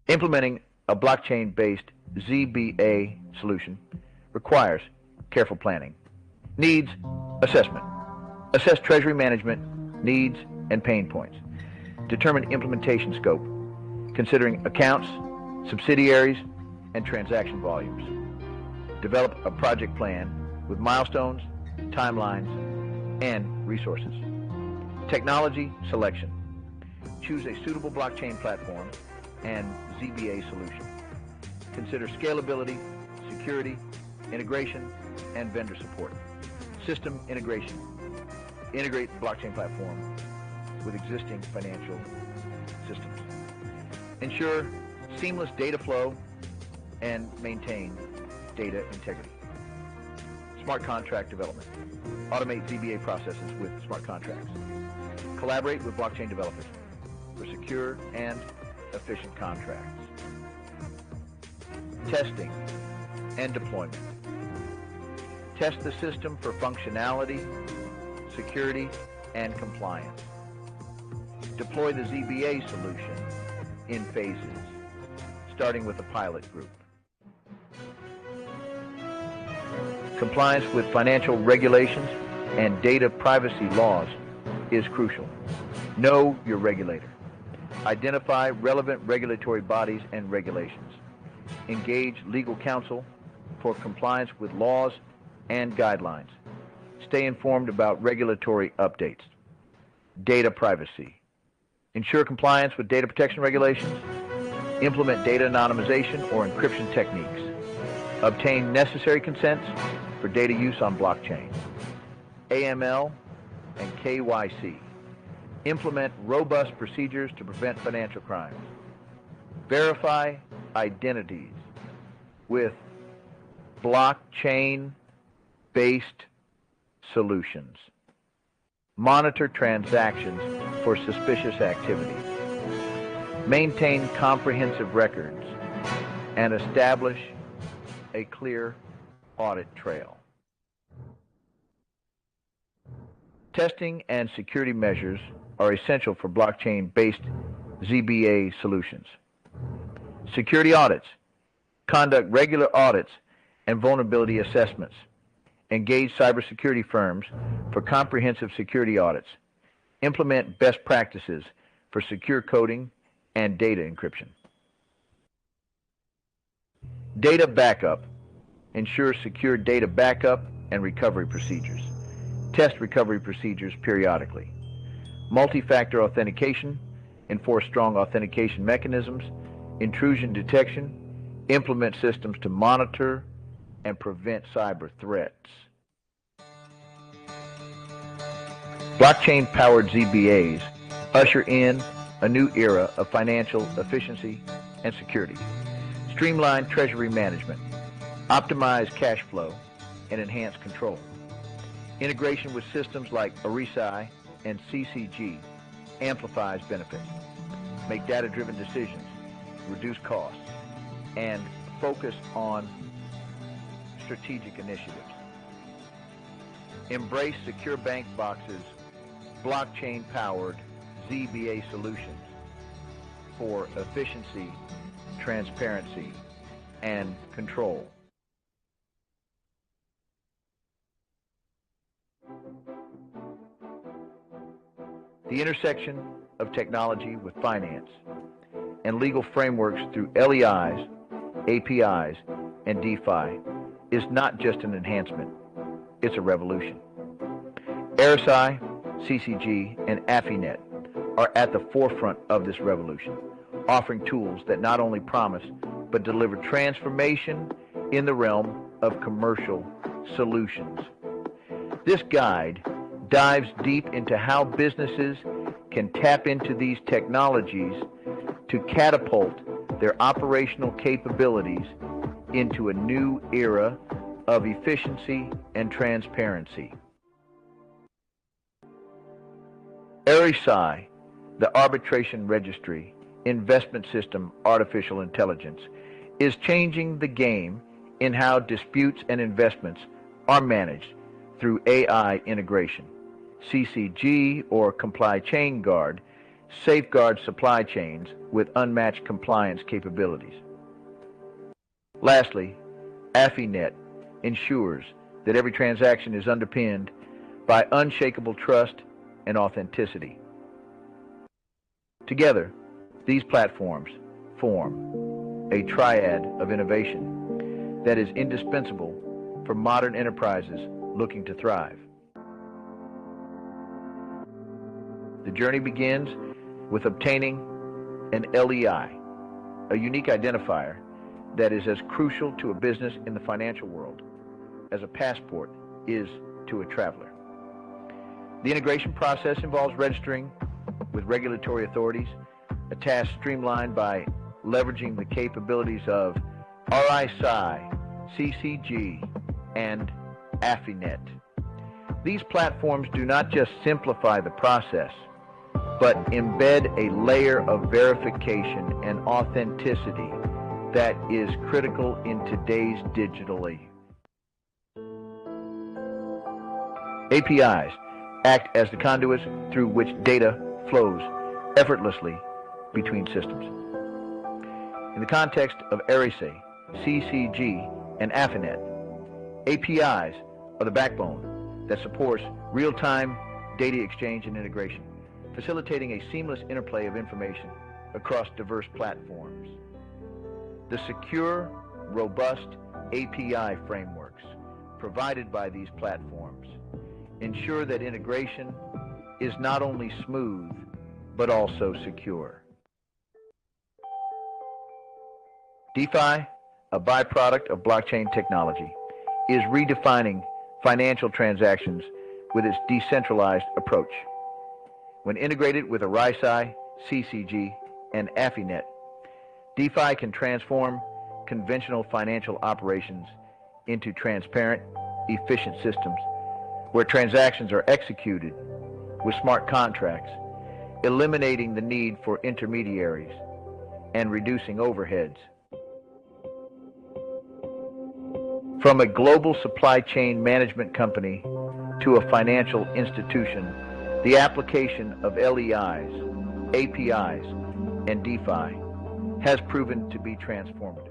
Implementing a blockchain-based ZBA solution requires careful planning. Needs assessment. Assess treasury management needs and pain points. Determine implementation scope, considering accounts, subsidiaries, and transaction volumes. Develop a project plan with milestones, timelines, and resources. Technology selection. Choose a suitable blockchain platform and ZBA solution. Consider scalability, security, integration, and vendor support. System integration. Integrate the blockchain platform with existing financial systems. Ensure seamless data flow and maintain data integrity. Smart contract development. Automate ZBA processes with smart contracts. Collaborate with blockchain developers for secure and efficient contracts. Testing and deployment. Test the system for functionality, security, and compliance. Deploy the ZBA solution in phases, starting with a pilot group. Compliance with financial regulations and data privacy laws is crucial. Know your regulator. Identify relevant regulatory bodies and regulations. Engage legal counsel for compliance with laws and guidelines. Stay informed about regulatory updates. Data privacy. Ensure compliance with data protection regulations. Implement data anonymization or encryption techniques. Obtain necessary consents for data use on blockchain. AML and KYC. Implement robust procedures to prevent financial crimes. Verify identities with blockchain-based solutions. Monitor transactions for suspicious activities. Maintain comprehensive records and establish a clear audit trail. Testing and security measures are essential for blockchain-based ZBA solutions. Security audits. Conduct regular audits and vulnerability assessments. Engage cybersecurity firms for comprehensive security audits. Implement best practices for secure coding and data encryption. Data backup. Ensure secure data backup and recovery procedures. Test recovery procedures periodically. Multi-factor authentication enforce strong authentication mechanisms, intrusion detection, implement systems to monitor and prevent cyber threats. Blockchain-powered ZBAs usher in a new era of financial efficiency and security. Streamline treasury management, optimize cash flow, and enhance control. Integration with systems like RSI and CCG amplifies benefits. Make data-driven decisions, reduce costs, and focus on strategic initiatives. Embrace SecureBankBox's blockchain-powered ZBA solutions for efficiency, transparency, and control. The intersection of technology with finance and legal frameworks through LEIs, APIs, and DeFi is not just an enhancement, it's a revolution. RSI, CCG, and AFINet are at the forefront of this revolution, offering tools that not only promise but deliver transformation in the realm of commercial solutions. This guide dives deep into how businesses can tap into these technologies to catapult their operational capabilities into a new era of efficiency and transparency. RSI, the arbitration registry investment system artificial intelligence, is changing the game in how disputes and investments are managed through AI integration. CCG, or Comply Chain Guard, safeguards supply chains with unmatched compliance capabilities. Lastly, AFINet ensures that every transaction is underpinned by unshakable trust and authenticity. Together, these platforms form a triad of innovation that is indispensable for modern enterprises looking to thrive. The journey begins with obtaining an LEI, a unique identifier that is as crucial to a business in the financial world as a passport is to a traveler. The integration process involves registering with regulatory authorities, a task streamlined by leveraging the capabilities of RSI, CCG, and AFINet. These platforms do not just simplify the process, but embed a layer of verification and authenticity that is critical in today's digital age. APIs act as the conduits through which data flows effortlessly between systems. In the context of RSA, CCG, and AFINet, APIs are the backbone that supports real-time data exchange and integration, facilitating a seamless interplay of information across diverse platforms. The secure, robust API frameworks provided by these platforms ensure that integration is not only smooth, but also secure. DeFi, a byproduct of blockchain technology, is redefining financial transactions with its decentralized approach. When integrated with RSI, CCG, and AFINet, DeFi can transform conventional financial operations into transparent, efficient systems where transactions are executed with smart contracts, eliminating the need for intermediaries and reducing overheads. From a global supply chain management company to a financial institution, the application of LEIs, APIs, and DeFi has proven to be transformative.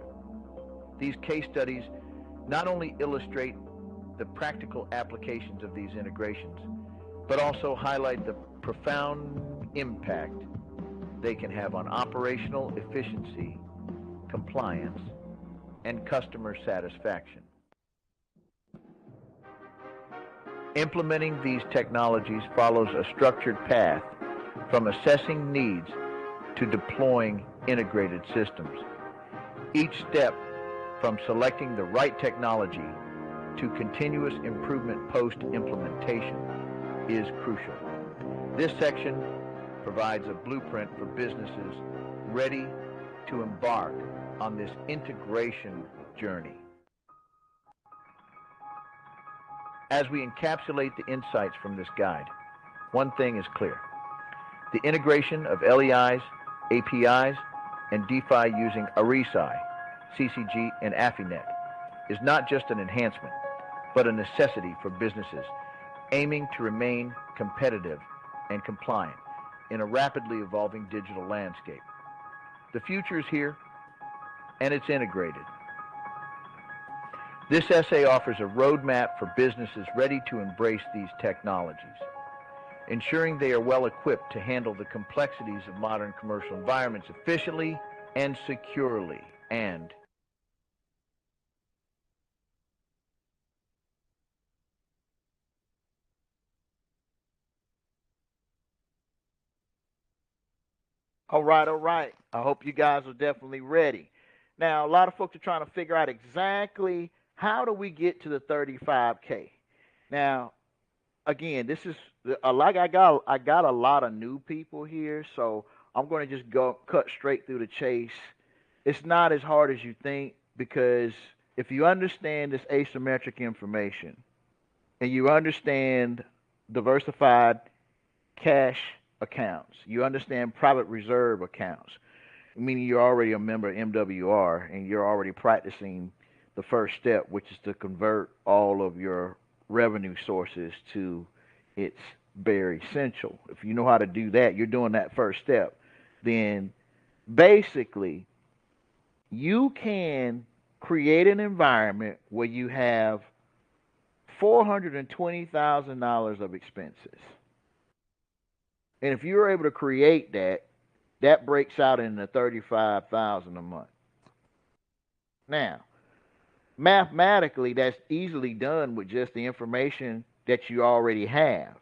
These case studies not only illustrate the practical applications of these integrations, but also highlight the profound impact they can have on operational efficiency, compliance, and customer satisfaction. Implementing these technologies follows a structured path from assessing needs to deploying integrated systems. Each step, from selecting the right technology to continuous improvement post-implementation, is crucial. This section provides a blueprint for businesses ready to embark on this integration journey. As we encapsulate the insights from this guide, one thing is clear. The integration of LEIs, APIs, and DeFi using Arisai, CCG, and AFINet is not just an enhancement, but a necessity for businesses aiming to remain competitive and compliant in a rapidly evolving digital landscape. The future is here, and it's integrated. This essay offers a roadmap for businesses ready to embrace these technologies, ensuring they are well equipped to handle the complexities of modern commercial environments efficiently and securely. And all right. I hope you guys are definitely ready. Now, a lot of folks are trying to figure out exactly how do we get to the 35K. Now, again, this is like I got a lot of new people here, so I'm going to just cut straight through the chase. It's not as hard as you think, because if you understand this asymmetric information and you understand diversified cash accounts, you understand private reserve accounts, meaning you're already a member of MWR and you're already practicing the first step, which is to convert all of your revenue sources to its bare essential. If you know how to do that, you're doing that first step, then basically you can create an environment where you have $420,000 of expenses. And if you're able to create that, that breaks out into $35,000 a month. Now, mathematically, that's easily done with just the information that you already have.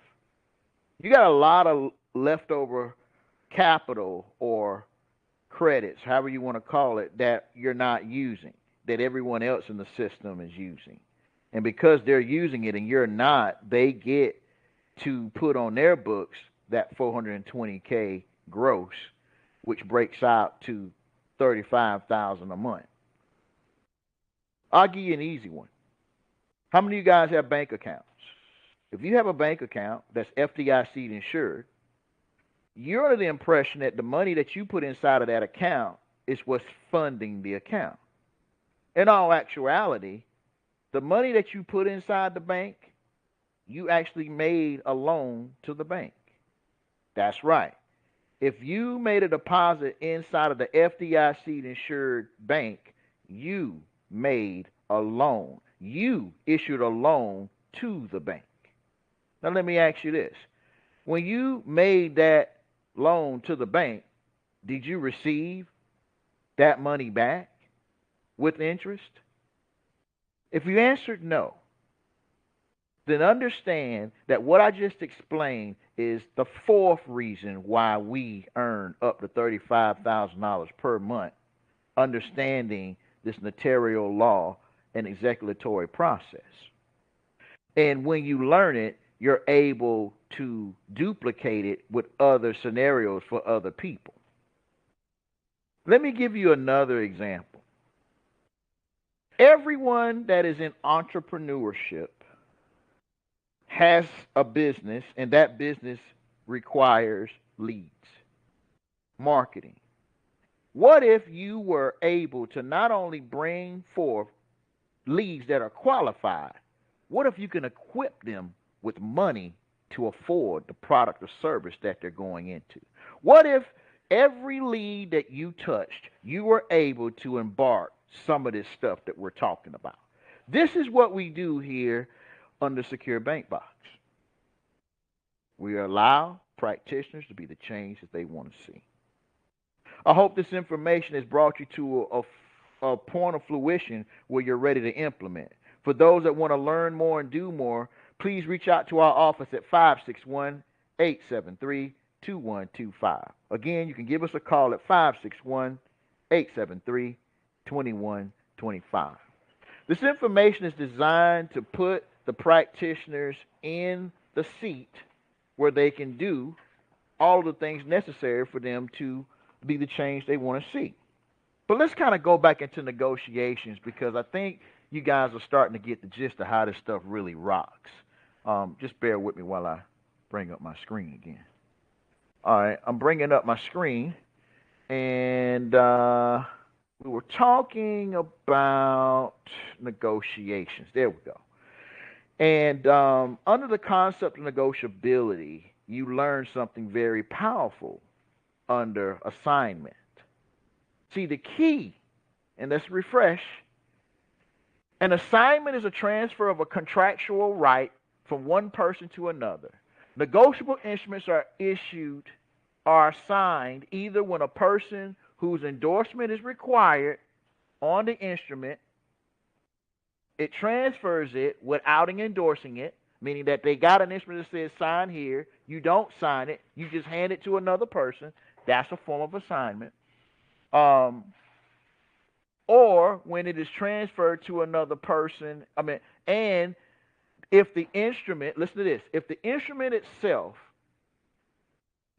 You got a lot of leftover capital or credits, however you want to call it, that you're not using, that everyone else in the system is using. And because they're using it and you're not, they get to put on their books that 420K gross, which breaks out to $35,000 a month. I'll give you an easy one. How many of you guys have bank accounts? If you have a bank account that's FDIC insured, you're under the impression that the money that you put inside of that account is what's funding the account. In all actuality, the money that you put inside the bank, you actually made a loan to the bank. That's right. If you made a deposit inside of the FDIC insured bank, you made a loan. You issued a loan to the bank. Now let me ask you this. When you made that loan to the bank, did you receive that money back with interest? If you answered no, then understand that what I just explained is the fourth reason why we earn up to $35,000 per month, understanding this notarial law and executory process. And when you learn it, you're able to duplicate it with other scenarios for other people. Let me give you another example. Everyone that is in entrepreneurship has a business, and that business requires leads, marketing. What if you were able to not only bring forth leads that are qualified, what if you can equip them with money to afford the product or service that they're going into? What if every lead that you touched, you were able to embark some of this stuff that we're talking about? This is what we do here under SecureBankBox. We allow practitioners to be the change that they want to see. I hope this information has brought you to a point of fruition where you're ready to implement. For those that want to learn more and do more, please reach out to our office at 561-873-8255. 2125. Again, you can give us a call at 561-873-2125. This information is designed to put the practitioners in the seat where they can do all of the things necessary for them to be the change they want to see. But let's kind of go back into negotiations, because I think you guys are starting to get the gist of how this stuff really rocks. Just bear with me while I bring up my screen again. All right, I'm bringing up my screen, and we were talking about negotiations. There we go. And under the concept of negotiability, you learn something very powerful under assignment. See, the key, and let's refresh, an assignment is a transfer of a contractual right from one person to another. Negotiable instruments are assigned either when a person whose endorsement is required on the instrument, it transfers it without endorsing it, meaning that they got an instrument that says sign here, you don't sign it, you just hand it to another person. That's a form of assignment. Or when it is transferred to another person, and if the instrument, listen to this, if the instrument itself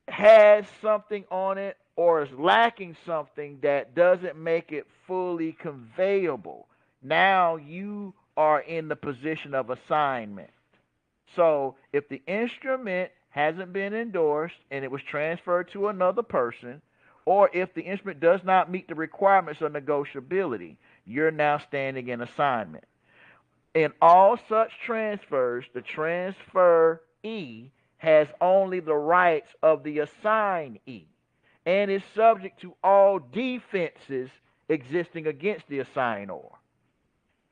has something on it or is lacking something that doesn't make it fully conveyable, now you are in the position of assignment. So if the instrument hasn't been endorsed and it was transferred to another person, or if the instrument does not meet the requirements of negotiability, you're now standing in assignment. In all such transfers, the transferee has only the rights of the assignee and is subject to all defenses existing against the assignor.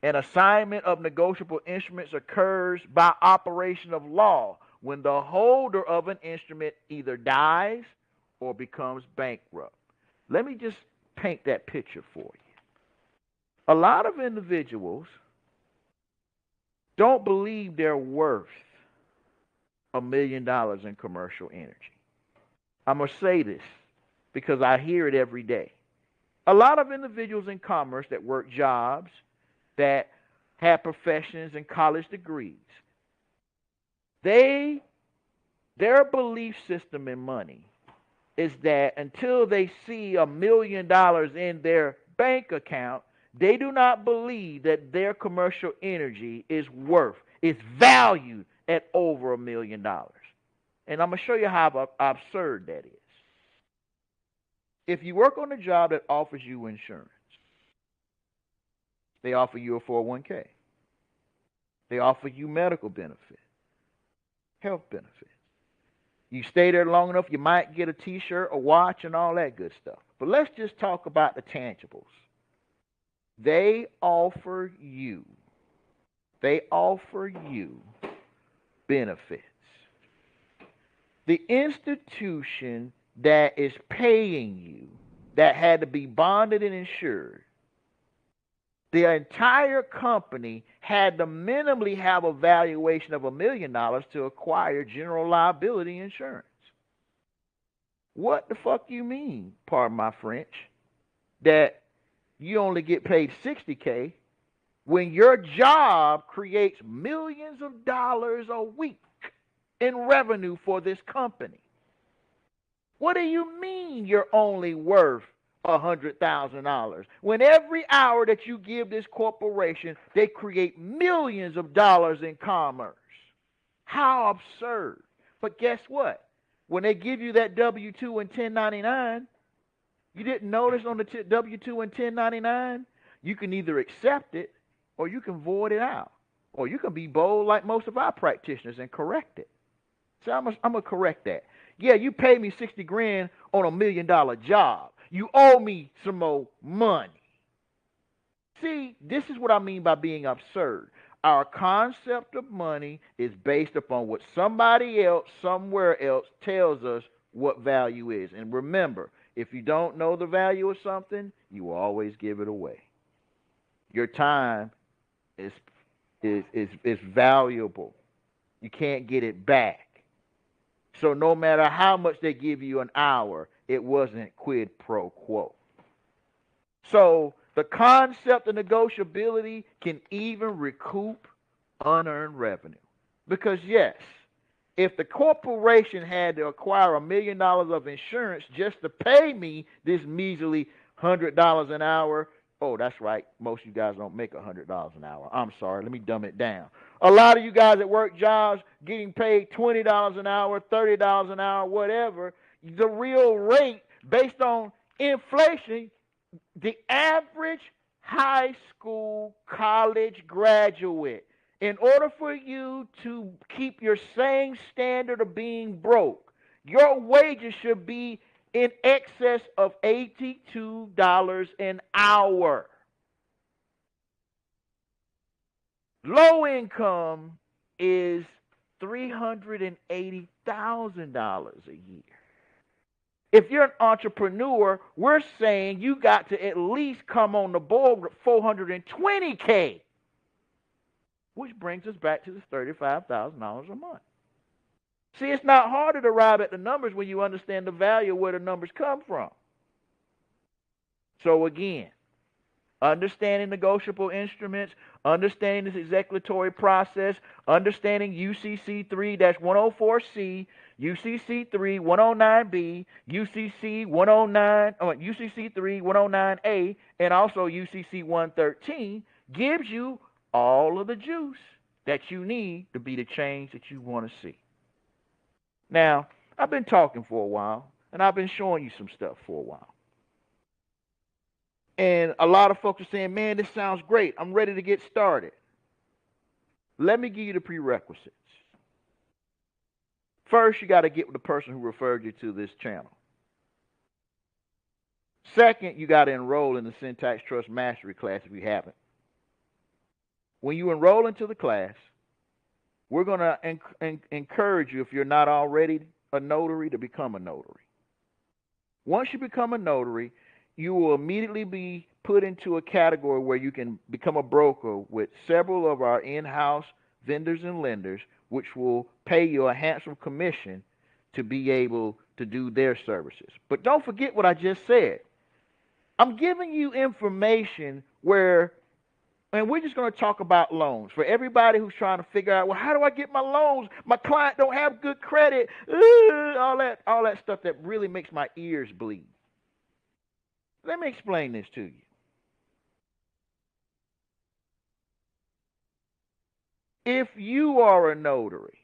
An assignment of negotiable instruments occurs by operation of law when the holder of an instrument either dies or becomes bankrupt. Let me just paint that picture for you. A lot of individuals don't believe they're worth $1 million in commercial energy. I'm going to say this because I hear it every day. A lot of individuals in commerce that work jobs, that have professions and college degrees, their belief system in money is that until they see $1 million in their bank account, they do not believe that their commercial energy is valued at over $1 million. And I'm going to show you how absurd that is. If you work on a job that offers you insurance, they offer you a 401k. They offer you medical benefits, health benefits. You stay there long enough, you might get a t-shirt, a watch, and all that good stuff. But let's just talk about the tangibles. They offer you benefits. The institution that is paying you, that had to be bonded and insured, the entire company had to minimally have a valuation of $1 million to acquire general liability insurance. What the fuck you mean, pardon my French, that you only get paid $60K when your job creates millions of dollars a week in revenue for this company? What do you mean you're only worth $100,000 when every hour that you give this corporation, they create millions of dollars in commerce? How absurd. But guess what? When they give you that W-2 and 1099, you didn't notice on the W-2 and 1099, you can either accept it or you can void it out. Or you can be bold like most of our practitioners and correct it. So I'm going to correct that. Yeah, you pay me 60 grand on $1 million job. You owe me some more money. See, this is what I mean by being absurd. Our concept of money is based upon what somebody else, somewhere else, tells us what value is. And remember, if you don't know the value of something, you will always give it away. Your time is valuable. You can't get it back. So no matter how much they give you an hour, it wasn't quid pro quo. So the concept of negotiability can even recoup unearned revenue. Because yes, if the corporation had to acquire $1 million of insurance just to pay me this measly $100 an hour, oh, that's right, most of you guys don't make $100 an hour. I'm sorry, let me dumb it down. A lot of you guys that work jobs getting paid $20 an hour, $30 an hour, whatever, the real rate based on inflation, the average high school, college graduate, in order for you to keep your same standard of being broke, your wages should be in excess of $82 an hour. Low income is $380,000 a year. If you're an entrepreneur, we're saying you got to at least come on the board with $420K, which brings us back to the $35,000 a month. See, it's not hard to arrive at the numbers when you understand the value of where the numbers come from. So again, understanding negotiable instruments, understanding this executory process, understanding UCC 3-104C, UCC 3-109B, UCC 109, UCC 3-109A, and also UCC 113 gives you all of the juice that you need to be the change that you want to see. Now, I've been talking for a while, and I've been showing you some stuff for a while. And a lot of folks are saying, man, this sounds great. I'm ready to get started. Let me give you the prerequisites. First, you got to get with the person who referred you to this channel. Second, you got to enroll in the Syntax Trust Mastery class if you haven't. When you enroll into the class, we're going to encourage you, if you're not already a notary, to become a notary. Once you become a notary, you will immediately be put into a category where you can become a broker with several of our in-house vendors and lenders, which will pay you a handsome commission to be able to do their services. But don't forget what I just said. I'm giving you information where, and we're just going to talk about loans. For everybody who's trying to figure out, well, how do I get my loans? My client don't have good credit. All that stuff that really makes my ears bleed. Let me explain this to you. If you are a notary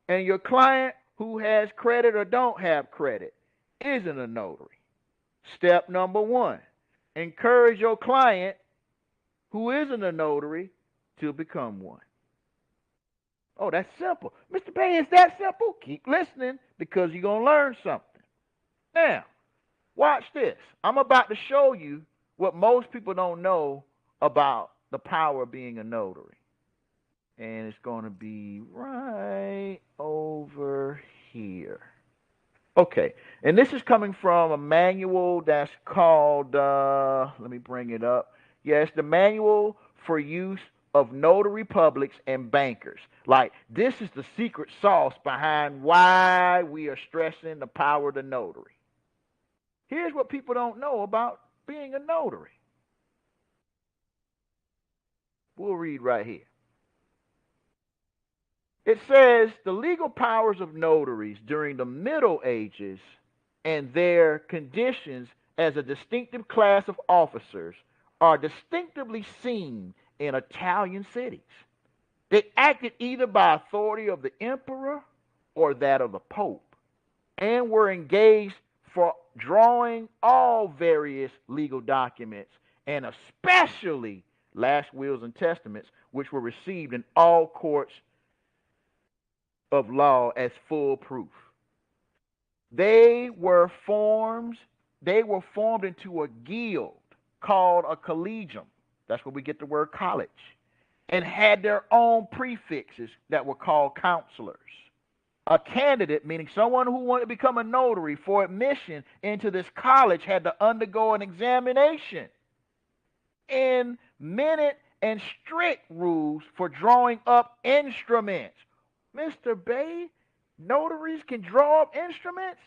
and your client who has credit or don't have credit isn't a notary, step number one, encourage your client who isn't a notary to become one. Oh, that's simple. Mr. Bay, is that simple? Keep listening because you're going to learn something. Now, watch this. I'm about to show you what most people don't know about the power of being a notary. And it's going to be right over here. Okay. And this is coming from a manual that's called, let me bring it up. Yes, the Manual for Use of Notary Publics and Bankers. Like, this is the secret sauce behind why we are stressing the power of the notary. Here's what people don't know about being a notary. We'll read right here. It says the legal powers of notaries during the Middle Ages and their conditions as a distinctive class of officers are distinctively seen in Italian cities. They acted either by authority of the emperor or that of the pope, and were engaged for drawing all various legal documents, and especially last wills and testaments, which were received in all courts of law as full proof. They were formed into a guild called a collegium. That's where we get the word college. And had their own prefixes that were called counselors. A candidate, meaning someone who wanted to become a notary for admission into this college, had to undergo an examination in minute and strict rules for drawing up instruments. Mr. Bay, Notaries can draw up instruments,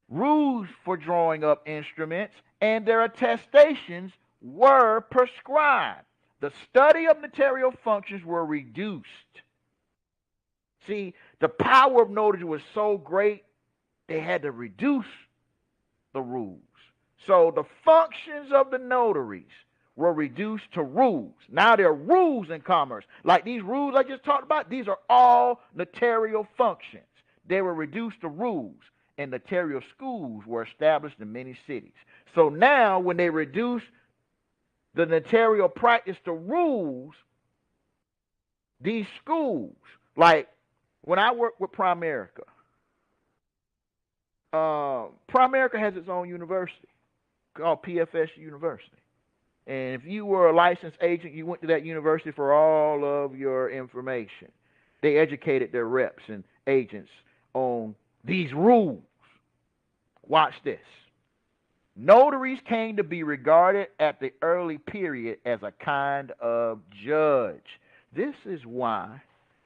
rules for drawing up instruments, and their attestations were prescribed. The study of notarial functions were reduced. See, the power of notary was so great, they had to reduce the rules. So the functions of the notaries were reduced to rules. Now there are rules in commerce. Like these rules I just talked about, these are all notarial functions. They were reduced to rules, and notarial schools were established in many cities. So now when they reduce the notarial practice to rules, these schools, like when I work with Primerica, Primerica has its own university called PFS University. And if you were a licensed agent, you went to that university for all of your information. They educated their reps and agents on these rules. Watch this. Notaries came to be regarded at the early period as a kind of judge. This is why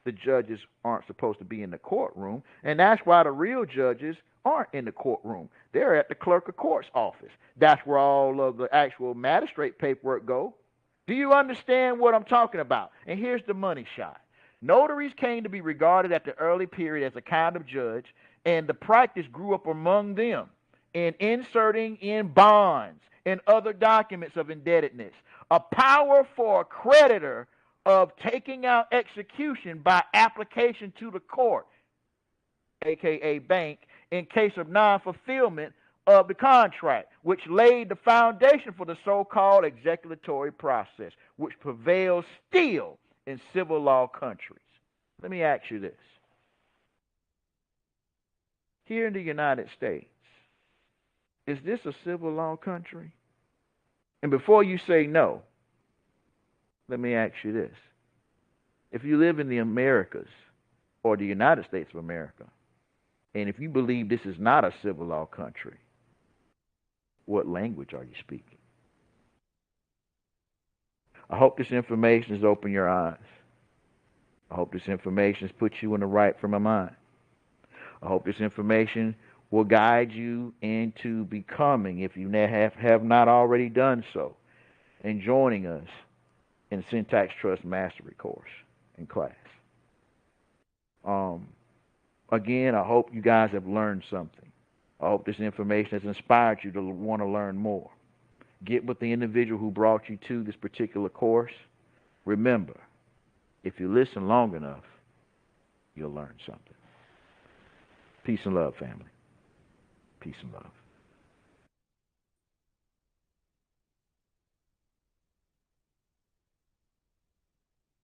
the judges aren't supposed to be in the courtroom, and that's why the real judges aren't in the courtroom. They're at the clerk of court's office. That's where all of the actual magistrate paperwork go. Do you understand what I'm talking about? And here's the money shot. Notaries came to be regarded at the early period as a kind of judge, and the practice grew up among them in inserting in bonds and other documents of indebtedness a power for a creditor of taking out execution by application to the court, aka bank, in case of non-fulfillment of the contract, which laid the foundation for the so-called executory process, which prevails still in civil law countries. Let me ask you this. Here in the United States, is this a civil law country? And before you say no, let me ask you this. If you live in the Americas or the United States of America, and if you believe this is not a civil law country, what language are you speaking? I hope this information has opened your eyes. I hope this information has put you in the right frame of mind. I hope this information will guide you into becoming, if you have not already done so, and joining us in the Syntax Trust Mastery course and class. Again, I hope you guys have learned something. I hope this information has inspired you to want to learn more. Get with the individual who brought you to this particular course. Remember, if you listen long enough, you'll learn something. Peace and love, family. Peace and love.